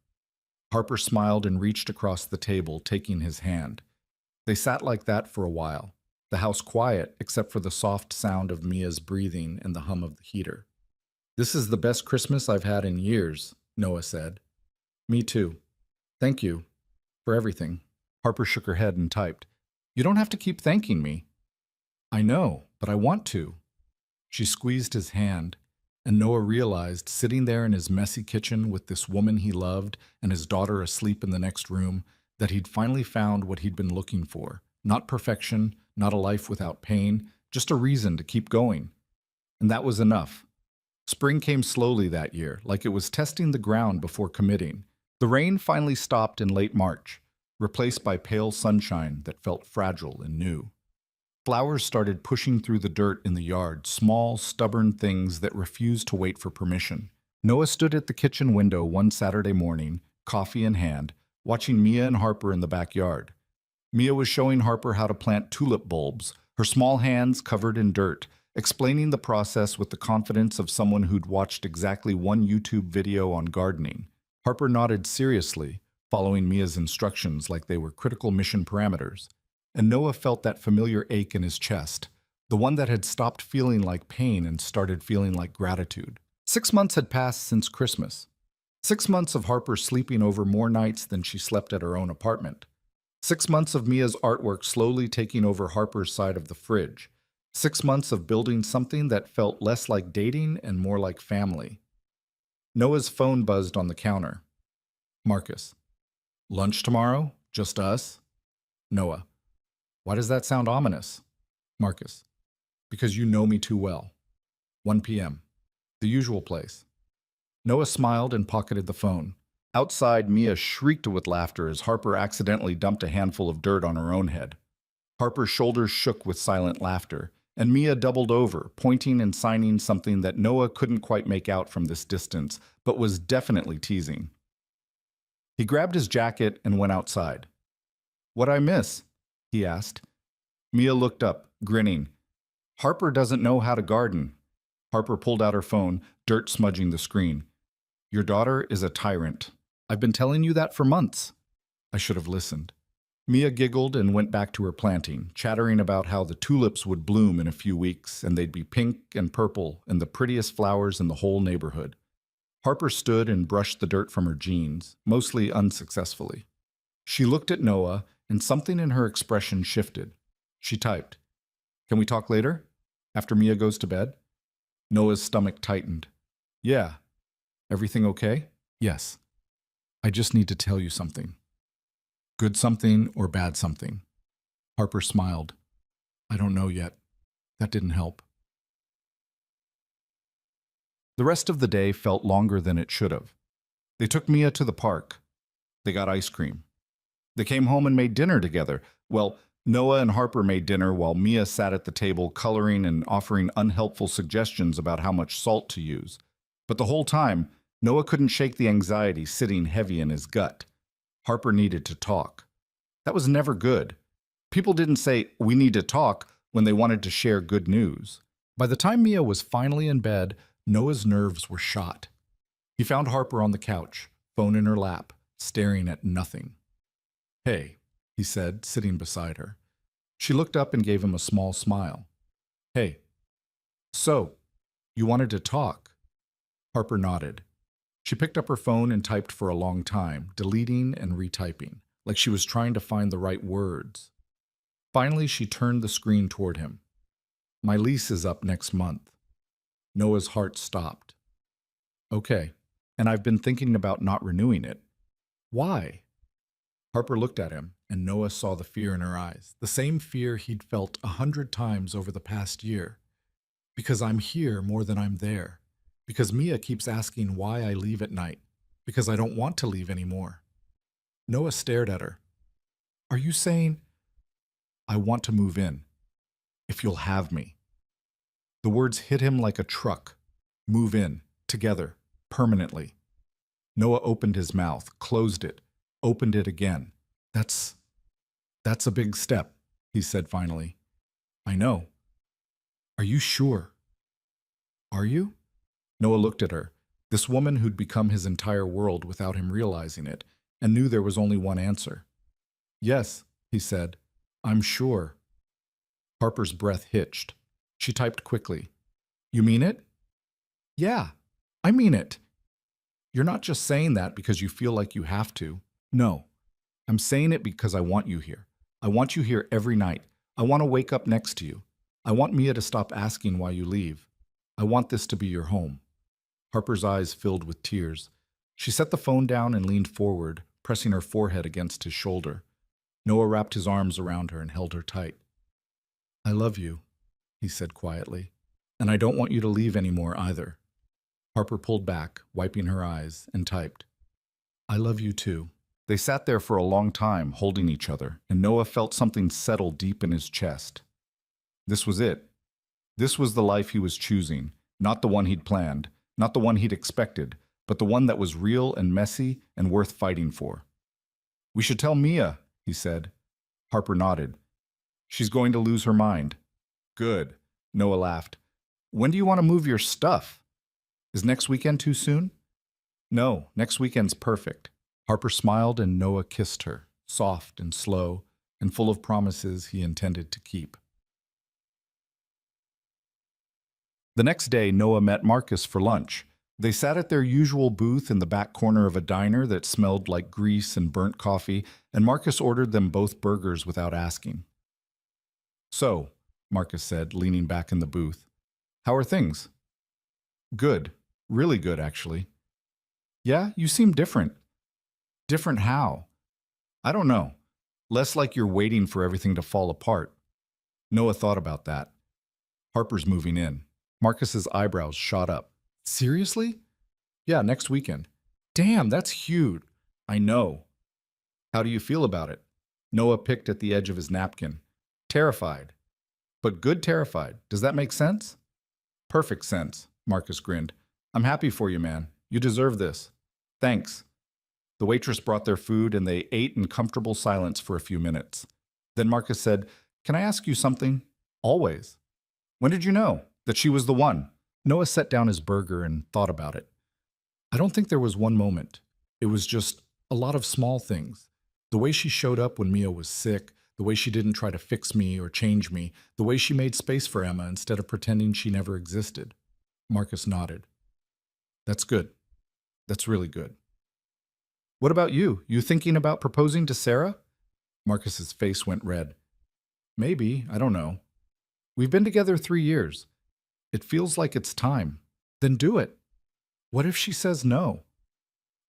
Harper smiled and reached across the table, taking his hand. They sat like that for a while, the house quiet except for the soft sound of Mia's breathing and the hum of the heater. "This is the best Christmas I've had in years," Noah said. "Me too. Thank you for everything." Harper shook her head and typed, "You don't have to keep thanking me." "I know, but I want to." She squeezed his hand, and Noah realized, sitting there in his messy kitchen with this woman he loved and his daughter asleep in the next room, that he'd finally found what he'd been looking for. Not perfection, not a life without pain, just a reason to keep going. And that was enough. Spring came slowly that year, like it was testing the ground before committing. The rain finally stopped in late March, replaced by pale sunshine that felt fragile and new. Flowers started pushing through the dirt in the yard, small, stubborn things that refused to wait for permission. Noah stood at the kitchen window one Saturday morning, coffee in hand, watching Mia and Harper in the backyard. Mia was showing Harper how to plant tulip bulbs, her small hands covered in dirt, explaining the process with the confidence of someone who'd watched exactly one YouTube video on gardening. Harper nodded seriously, following Mia's instructions like they were critical mission parameters. And Noah felt that familiar ache in his chest, the one that had stopped feeling like pain and started feeling like gratitude. 6 months had passed since Christmas. 6 months of Harper sleeping over more nights than she slept at her own apartment. 6 months of Mia's artwork slowly taking over Harper's side of the fridge. 6 months of building something that felt less like dating and more like family. Noah's phone buzzed on the counter. Marcus. "Lunch tomorrow? Just us?" Noah. "Why does that sound ominous?" Marcus. "Because you know me too well." 1 p.m. The usual place. Noah smiled and pocketed the phone. Outside, Mia shrieked with laughter as Harper accidentally dumped a handful of dirt on her own head. Harper's shoulders shook with silent laughter, and Mia doubled over, pointing and signing something that Noah couldn't quite make out from this distance, but was definitely teasing. He grabbed his jacket and went outside. "What'd I miss?" he asked. Mia looked up, grinning. "Harper doesn't know how to garden." Harper pulled out her phone, dirt smudging the screen. "Your daughter is a tyrant. I've been telling you that for months." I should have listened. Mia giggled and went back to her planting, chattering about how the tulips would bloom in a few weeks, and they'd be pink and purple and the prettiest flowers in the whole neighborhood. Harper stood and brushed the dirt from her jeans, mostly unsuccessfully. She looked at Noah, and something in her expression shifted. She typed, "Can we talk later? After Mia goes to bed?" Noah's stomach tightened. "Yeah. Everything okay?" "Yes. I just need to tell you something." "Good something or bad something?" Harper smiled. "I don't know yet. That didn't help." The rest of the day felt longer than it should have. They took Mia to the park. They got ice cream. They came home and made dinner together. Well, Noah and Harper made dinner while Mia sat at the table coloring and offering unhelpful suggestions about how much salt to use. But the whole time, Noah couldn't shake the anxiety sitting heavy in his gut. Harper needed to talk. That was never good. People didn't say, "We need to talk," when they wanted to share good news. By the time Mia was finally in bed, Noah's nerves were shot. He found Harper on the couch, phone in her lap, staring at nothing. "Hey," he said, sitting beside her. She looked up and gave him a small smile. "Hey. So, you wanted to talk?" Harper nodded. She picked up her phone and typed for a long time, deleting and retyping, like she was trying to find the right words. Finally, she turned the screen toward him. "My lease is up next month." Noah's heart stopped. "Okay, and I've been thinking about not renewing it." "Why?" Harper looked at him, and Noah saw the fear in her eyes, the same fear he'd felt 100 times over the past year. "Because I'm here more than I'm there. Because Mia keeps asking why I leave at night. Because I don't want to leave anymore." Noah stared at her. "Are you saying—" "I want to move in. If you'll have me." The words hit him like a truck. Move in, together, permanently. Noah opened his mouth, closed it, opened it again. That's a big step," he said finally. "I know. Are you sure?" "Are you?" Noah looked at her, this woman who'd become his entire world without him realizing it, and knew there was only one answer. Yes, he said. I'm sure. Harper's breath hitched. She typed quickly. You mean it? Yeah, I mean it. You're not just saying that because you feel like you have to. No, I'm saying it because I want you here. I want you here every night. I want to wake up next to you. I want Mia to stop asking why you leave. I want this to be your home. Harper's eyes filled with tears. She set the phone down and leaned forward, pressing her forehead against his shoulder. Noah wrapped his arms around her and held her tight. I love you, he said quietly, and I don't want you to leave anymore either. Harper pulled back, wiping her eyes, and typed, I love you too. They sat there for a long time, holding each other, and Noah felt something settle deep in his chest. This was it. This was the life he was choosing, not the one he'd planned, not the one he'd expected, but the one that was real and messy and worth fighting for. We should tell Mia, he said. Harper nodded. She's going to lose her mind. Good, Noah laughed. When do you want to move your stuff? Is next weekend too soon? No, next weekend's perfect. Harper smiled and Noah kissed her, soft and slow, and full of promises he intended to keep. The next day, Noah met Marcus for lunch. They sat at their usual booth in the back corner of a diner that smelled like grease and burnt coffee, and Marcus ordered them both burgers without asking. So, Marcus said, leaning back in the booth, how are things? Good. Really good, actually. Yeah, you seem different. Different how? I don't know. Less like you're waiting for everything to fall apart. Noah thought about that. Harper's moving in. Marcus's eyebrows shot up. Seriously? Yeah, next weekend. Damn, that's huge. I know. How do you feel about it? Noah picked at the edge of his napkin. Terrified. But good terrified. Does that make sense? Perfect sense, Marcus grinned. I'm happy for you, man. You deserve this. Thanks. The waitress brought their food and they ate in comfortable silence for a few minutes. Then Marcus said, Can I ask you something? Always. When did you know that she was the one? Noah set down his burger and thought about it. I don't think there was one moment. It was just a lot of small things. The way she showed up when Mia was sick, the way she didn't try to fix me or change me, the way she made space for Emma instead of pretending she never existed. Marcus nodded. That's good. That's really good. What about you? You thinking about proposing to Sarah? Marcus's face went red. Maybe, I don't know. We've been together 3 years. It feels like it's time. Then do it. What if she says no?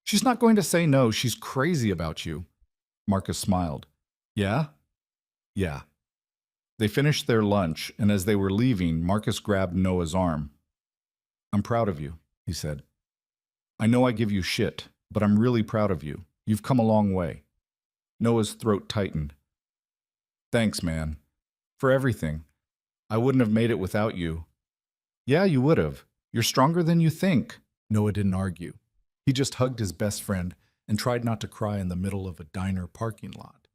She's not going to say no. She's crazy about you. Marcus smiled. Yeah? Yeah. They finished their lunch, and as they were leaving, Marcus grabbed Noah's arm. I'm proud of you, he said. I know I give you shit, but I'm really proud of you. You've come a long way. Noah's throat tightened. Thanks, man. For everything. I wouldn't have made it without you. Yeah, you would have. You're stronger than you think. Noah didn't argue. He just hugged his best friend and tried not to cry in the middle of a diner parking lot.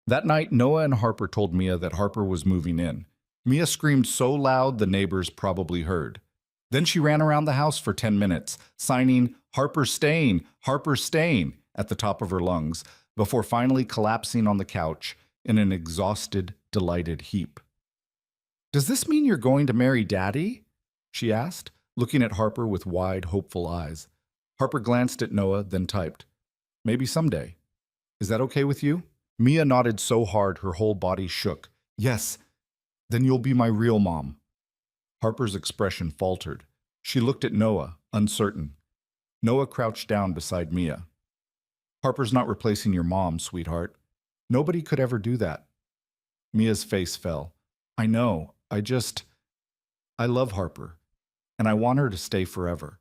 That night, Noah and Harper told Mia that Harper was moving in. Mia screamed so loud the neighbors probably heard. Then she ran around the house for 10 minutes, signing, Harper's staying, Harper's staying, at the top of her lungs, before finally collapsing on the couch in an exhausted, delighted heap. Does this mean you're going to marry Daddy? She asked, looking at Harper with wide, hopeful eyes. Harper glanced at Noah, then typed, Maybe someday. Is that okay with you? Mia nodded so hard her whole body shook. Yes, then you'll be my real mom. Harper's expression faltered. She looked at Noah, uncertain. Noah crouched down beside Mia. Harper's not replacing your mom, sweetheart. Nobody could ever do that. Mia's face fell. I know, I love Harper, and I want her to stay forever.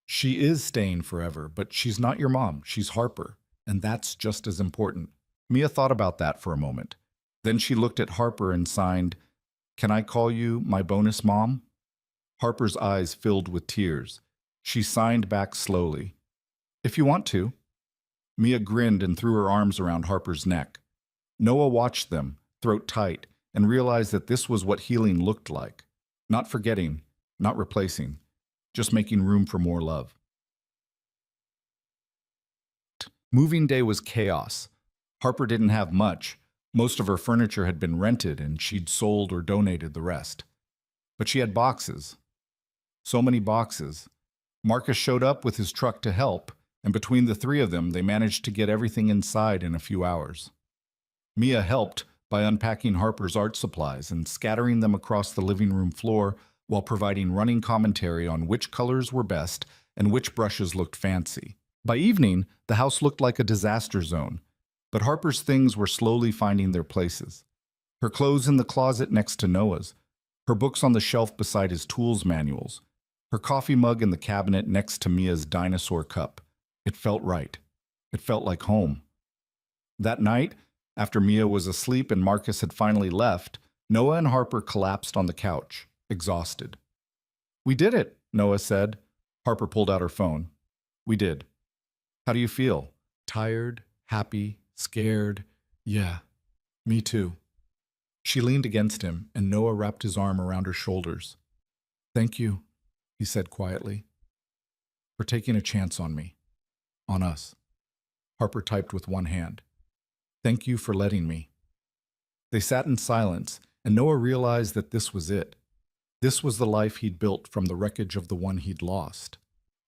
She is staying forever, but she's not your mom, she's Harper, and that's just as important. Mia thought about that for a moment. Then she looked at Harper and signed, Can I call you my bonus mom? Harper's eyes filled with tears. She signed back slowly. If you want to. Mia grinned and threw her arms around Harper's neck. Noah watched them, throat tight, and realized that this was what healing looked like. Not forgetting, not replacing, just making room for more love. Moving day was chaos. Harper didn't have much. Most of her furniture had been rented and she'd sold or donated the rest. But she had boxes. So many boxes. Marcus showed up with his truck to help, and between the three of them, they managed to get everything inside in a few hours. Mia helped by unpacking Harper's art supplies and scattering them across the living room floor while providing running commentary on which colors were best and which brushes looked fancy. By evening, the house looked like a disaster zone, but Harper's things were slowly finding their places. Her clothes in the closet next to Noah's, her books on the shelf beside his tools manuals, her coffee mug in the cabinet next to Mia's dinosaur cup. It felt right. It felt like home. That night, after Mia was asleep and Marcus had finally left, Noah and Harper collapsed on the couch, exhausted. "We did it," Noah said. Harper pulled out her phone. "We did. How do you feel? Tired? Happy? Scared?" "Yeah, me too." She leaned against him, and Noah wrapped his arm around her shoulders. "Thank you," he said quietly, "for taking a chance on me. On us." Harper typed with one hand. "Thank you for letting me." They sat in silence, and Noah realized that this was it. This was the life he'd built from the wreckage of the one he'd lost.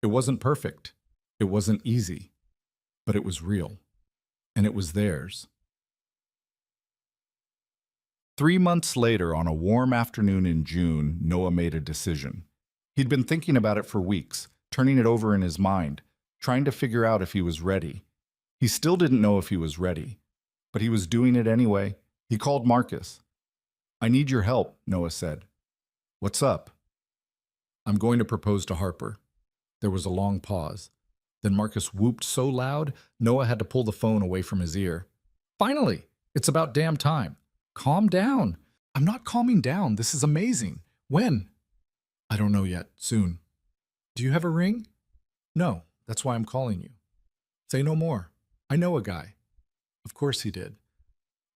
It wasn't perfect. It wasn't easy. But it was real. And it was theirs. 3 months later, on a warm afternoon in June, Noah made a decision. He'd been thinking about it for weeks, turning it over in his mind, trying to figure out if he was ready. He still didn't know if he was ready, but he was doing it anyway. He called Marcus. "I need your help," Noah said. "What's up?" "I'm going to propose to Harper." There was a long pause. Then Marcus whooped so loud, Noah had to pull the phone away from his ear. "Finally! It's about damn time. Calm down." "I'm not calming down. This is amazing. When?" "I don't know yet. Soon." "Do you have a ring?" "No. That's why I'm calling you." "Say no more. I know a guy." Of course he did.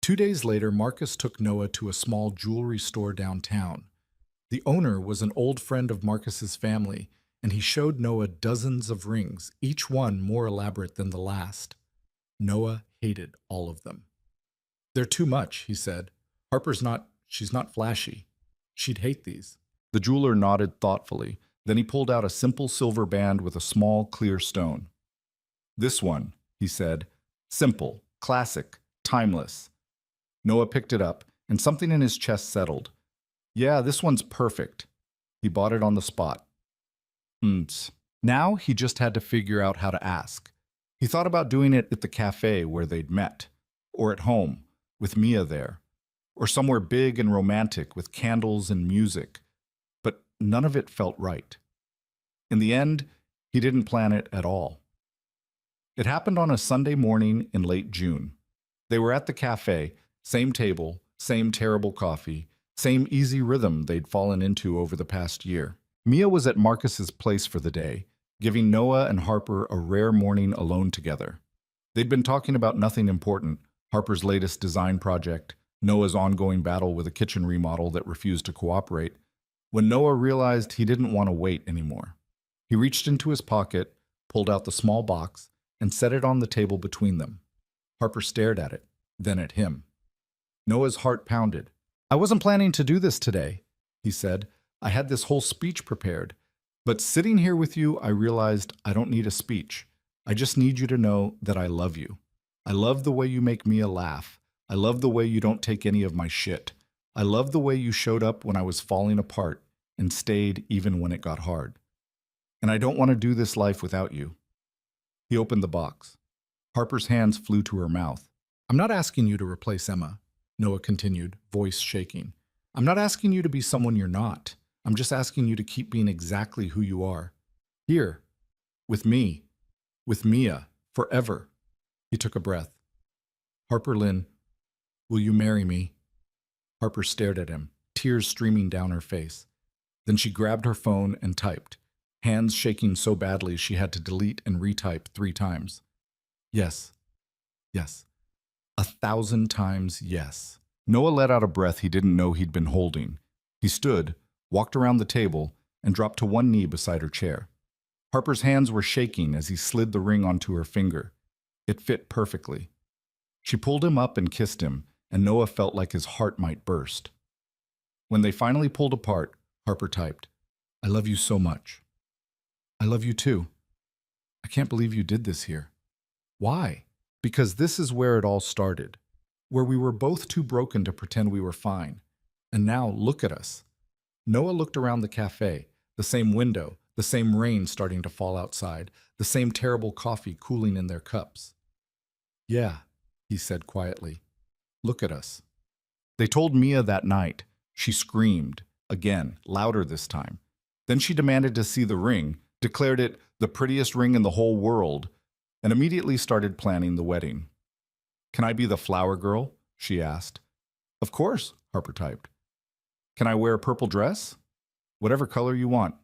2 days later, Marcus took Noah to a small jewelry store downtown. The owner was an old friend of Marcus's family, and he showed Noah dozens of rings, each one more elaborate than the last. Noah hated all of them. "They're too much," he said. She's not flashy. She'd hate these." The jeweler nodded thoughtfully. Then he pulled out a simple silver band with a small, clear stone. "This one," he said. "Simple, classic, timeless." Noah picked it up, and something in his chest settled. "Yeah, this one's perfect." He bought it on the spot. Now he just had to figure out how to ask. He thought about doing it at the cafe where they'd met, or at home, with Mia there, or somewhere big and romantic with candles and music, but none of it felt right. In the end, he didn't plan it at all. It happened on a Sunday morning in late June. They were at the cafe, same table, same terrible coffee, same easy rhythm they'd fallen into over the past year. Mia was at Marcus's place for the day, giving Noah and Harper a rare morning alone together. They'd been talking about nothing important, Harper's latest design project, Noah's ongoing battle with a kitchen remodel that refused to cooperate, when Noah realized he didn't want to wait anymore. He reached into his pocket, pulled out the small box, and set it on the table between them. Harper stared at it, then at him. Noah's heart pounded. "I wasn't planning to do this today," he said. "I had this whole speech prepared. But sitting here with you, I realized I don't need a speech. I just need you to know that I love you. I love the way you make Mia laugh. I love the way you don't take any of my shit. I love the way you showed up when I was falling apart and stayed even when it got hard. And I don't want to do this life without you." He opened the box. Harper's hands flew to her mouth. "I'm not asking you to replace Emma," Noah continued, voice shaking. "I'm not asking you to be someone you're not. I'm just asking you to keep being exactly who you are. Here, with me, with Mia, forever." He took a breath. "Harper Lynn, will you marry me?" Harper stared at him, tears streaming down her face. Then she grabbed her phone and typed, hands shaking so badly she had to delete and retype 3 times. "Yes. Yes. 1,000 times yes." Noah let out a breath he didn't know he'd been holding. He stood, walked around the table, and dropped to one knee beside her chair. Harper's hands were shaking as he slid the ring onto her finger. It fit perfectly. She pulled him up and kissed him, and Noah felt like his heart might burst. When they finally pulled apart, Harper typed, "I love you so much." "I love you too. I can't believe you did this here." "Why?" "Because this is where it all started, where we were both too broken to pretend we were fine. And now look at us." Noah looked around the cafe, the same window, the same rain starting to fall outside, the same terrible coffee cooling in their cups. "Yeah," he said quietly. "Look at us." They told Mia that night. She screamed, again, louder this time. Then she demanded to see the ring, declared it the prettiest ring in the whole world, and immediately started planning the wedding. "Can I be the flower girl?" she asked. "Of course," Harper typed. "Can I wear a purple dress?" "Whatever color you want."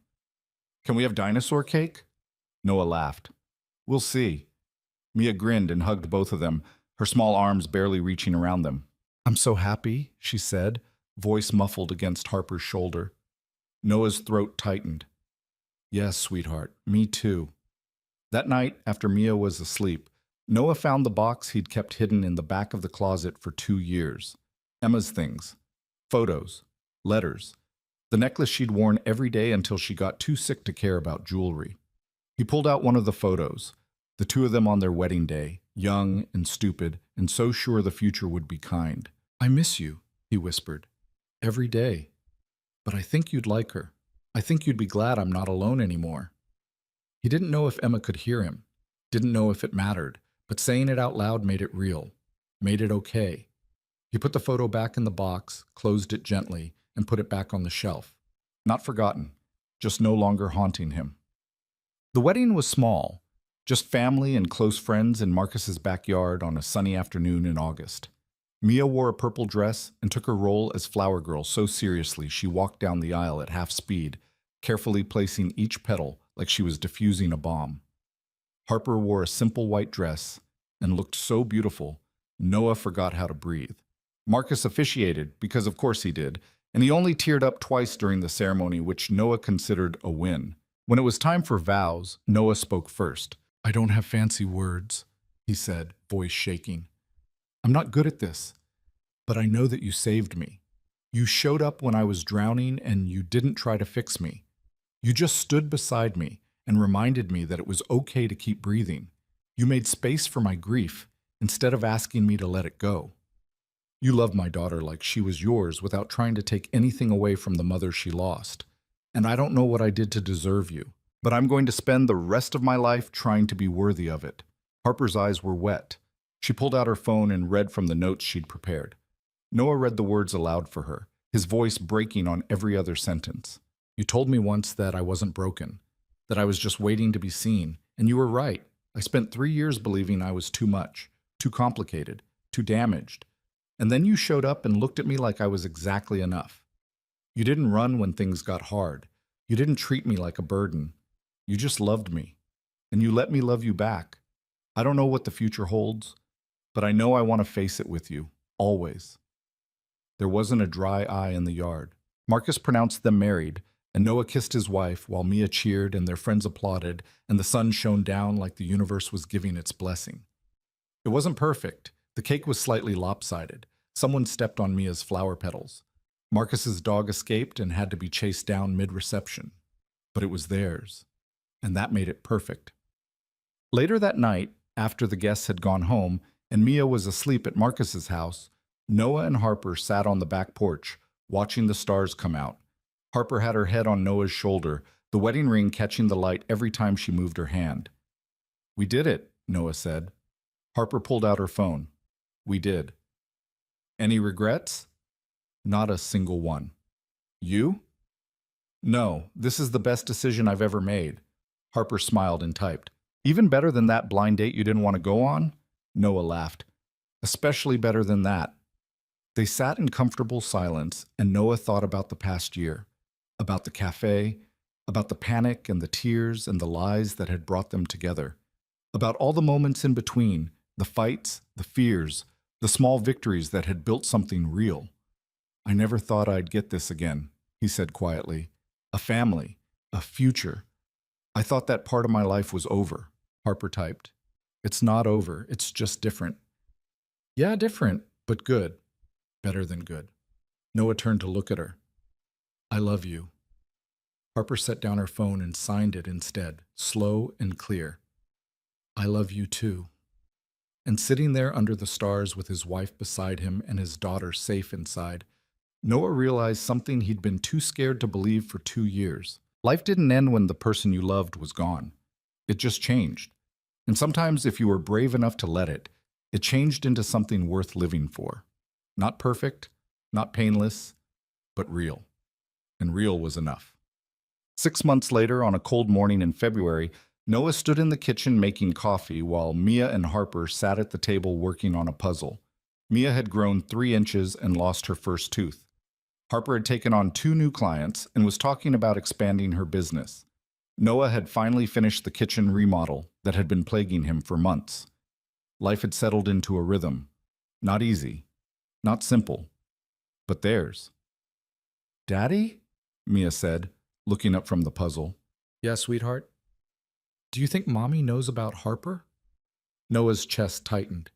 "Can we have dinosaur cake?" Noah laughed. "We'll see." Mia grinned and hugged both of them, her small arms barely reaching around them. "I'm so happy," she said, voice muffled against Harper's shoulder. Noah's throat tightened. "Yes, sweetheart, me too." That night, after Mia was asleep, Noah found the box he'd kept hidden in the back of the closet for 2 years. Emma's things. Photos. Letters. The necklace she'd worn every day until she got too sick to care about jewelry. He pulled out one of the photos, the two of them on their wedding day, young and stupid, and so sure the future would be kind. "I miss you," he whispered. "Every day. But I think you'd like her. I think you'd be glad I'm not alone anymore." He didn't know if Emma could hear him, didn't know if it mattered, but saying it out loud made it real, made it okay. He put the photo back in the box, closed it gently, and put it back on the shelf. Not forgotten, just no longer haunting him. The wedding was small, just family and close friends in Marcus's backyard on a sunny afternoon in August. Mia wore a purple dress and took her role as flower girl so seriously she walked down the aisle at half speed, carefully placing each petal like she was defusing a bomb. Harper wore a simple white dress and looked so beautiful, Noah forgot how to breathe. Marcus officiated, because of course he did, and he only teared up twice during the ceremony, which Noah considered a win. When it was time for vows, Noah spoke first. "I don't have fancy words," he said, voice shaking. "I'm not good at this, but I know that you saved me. You showed up when I was drowning and you didn't try to fix me. You just stood beside me and reminded me that it was okay to keep breathing. You made space for my grief instead of asking me to let it go. You loved my daughter like she was yours without trying to take anything away from the mother she lost. And I don't know what I did to deserve you, but I'm going to spend the rest of my life trying to be worthy of it." Harper's eyes were wet. She pulled out her phone and read from the notes she'd prepared. Noah read the words aloud for her, his voice breaking on every other sentence. "You told me once that I wasn't broken, that I was just waiting to be seen, and you were right. I spent 3 years believing I was too much, too complicated, too damaged. And then you showed up and looked at me like I was exactly enough. You didn't run when things got hard. You didn't treat me like a burden. You just loved me. And you let me love you back. I don't know what the future holds, but I know I want to face it with you, always." There wasn't a dry eye in the yard. Marcus pronounced them married, and Noah kissed his wife while Mia cheered and their friends applauded, and the sun shone down like the universe was giving its blessing. It wasn't perfect. The cake was slightly lopsided. Someone stepped on Mia's flower petals. Marcus's dog escaped and had to be chased down mid-reception. But it was theirs, and that made it perfect. Later that night, after the guests had gone home and Mia was asleep at Marcus's house, Noah and Harper sat on the back porch, watching the stars come out. Harper had her head on Noah's shoulder, the wedding ring catching the light every time she moved her hand. "We did it," Noah said. Harper pulled out her phone. "We did." "Any regrets?" "Not a single one." "You?" "No, this is the best decision I've ever made." Harper smiled and typed. "Even better than that blind date you didn't want to go on?" Noah laughed. "Especially better than that." They sat in comfortable silence, and Noah thought about the past year, about the cafe, about the panic and the tears and the lies that had brought them together, about all the moments in between, the fights, the fears, the small victories that had built something real. "I never thought I'd get this again," he said quietly. "A family, a future. I thought that part of my life was over," Harper typed. It's not over. It's just different. Yeah, different, but good. Better than good. Noah turned to look at her. I love you. Harper set down her phone and signed it instead, slow and clear. I love you too. And sitting there under the stars with his wife beside him and his daughter safe inside, Noah realized something he'd been too scared to believe for 2 years. Life didn't end when the person you loved was gone. It just changed. And sometimes, if you were brave enough to let it, it changed into something worth living for. Not perfect, not painless, but real. And real was enough. 6 months later, on a cold morning in February, Noah stood in the kitchen making coffee while Mia and Harper sat at the table working on a puzzle. Mia had grown 3 inches and lost her first tooth. Harper had taken on 2 new clients and was talking about expanding her business. Noah had finally finished the kitchen remodel that had been plaguing him for months. Life had settled into a rhythm. Not easy, not simple, but theirs. Daddy? Mia said, looking up from the puzzle. Yeah, sweetheart? Do you think Mommy knows about Harper? Noah's chest tightened.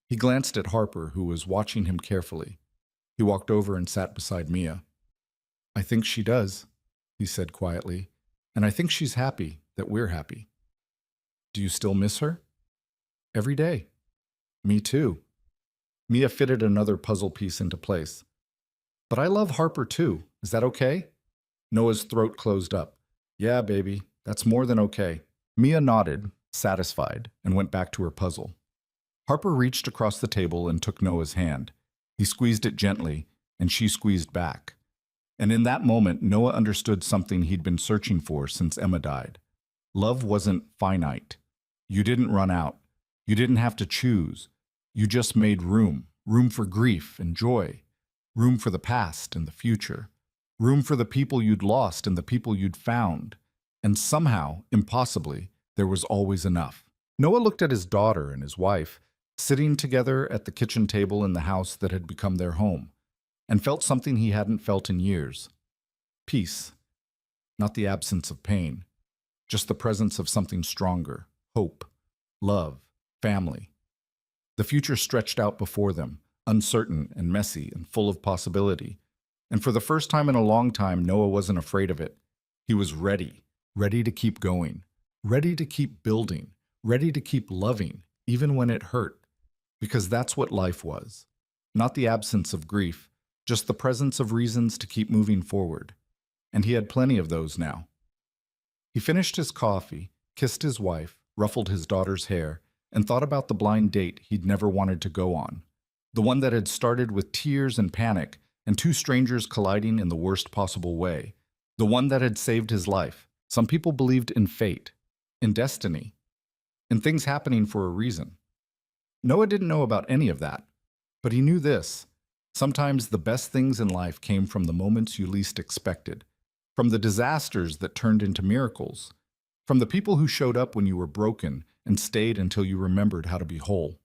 He glanced at Harper, who was watching him carefully. He walked over and sat beside Mia. I think she does, he said quietly, and I think she's happy that we're happy. Do you still miss her? Every day. Me too. Mia fitted another puzzle piece into place. But I love Harper too. Is that okay? Noah's throat closed up. Yeah, baby, that's more than okay. Mia nodded, satisfied, and went back to her puzzle. Harper reached across the table and took Noah's hand. He squeezed it gently, and she squeezed back. And in that moment, Noah understood something he'd been searching for since Emma died. Love wasn't finite. You didn't run out. You didn't have to choose. You just made room. Room for grief and joy. Room for the past and the future. Room for the people you'd lost and the people you'd found. And somehow, impossibly, there was always enough. Noah looked at his daughter and his wife, sitting together at the kitchen table in the house that had become their home, and felt something he hadn't felt in years. Peace. Not the absence of pain, just the presence of something stronger. Hope, love, family. The future stretched out before them, uncertain and messy and full of possibility. And for the first time in a long time, Noah wasn't afraid of it. He was ready, ready to keep going, ready to keep building, ready to keep loving, even when it hurt. Because that's what life was. Not the absence of grief, just the presence of reasons to keep moving forward. And he had plenty of those now. He finished his coffee, kissed his wife, ruffled his daughter's hair, and thought about the blind date he'd never wanted to go on. The one that had started with tears and panic and 2 strangers colliding in the worst possible way. The one that had saved his life. Some people believed in fate, in destiny, in things happening for a reason. Noah didn't know about any of that, but he knew this. Sometimes the best things in life came from the moments you least expected, from the disasters that turned into miracles, from the people who showed up when you were broken and stayed until you remembered how to be whole.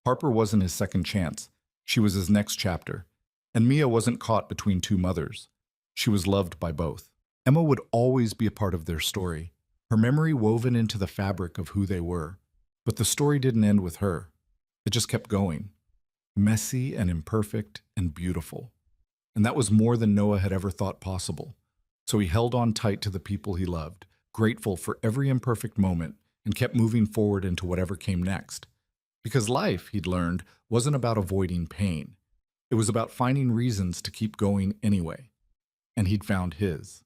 Harper wasn't his second chance. She was his next chapter. And Mia wasn't caught between 2 mothers. She was loved by both. Emma would always be a part of their story, her memory woven into the fabric of who they were. But the story didn't end with her. It just kept going. Messy and imperfect and beautiful. And that was more than Noah had ever thought possible. So he held on tight to the people he loved, grateful for every imperfect moment, and kept moving forward into whatever came next. Because life, he'd learned, wasn't about avoiding pain. It was about finding reasons to keep going anyway. And he'd found his.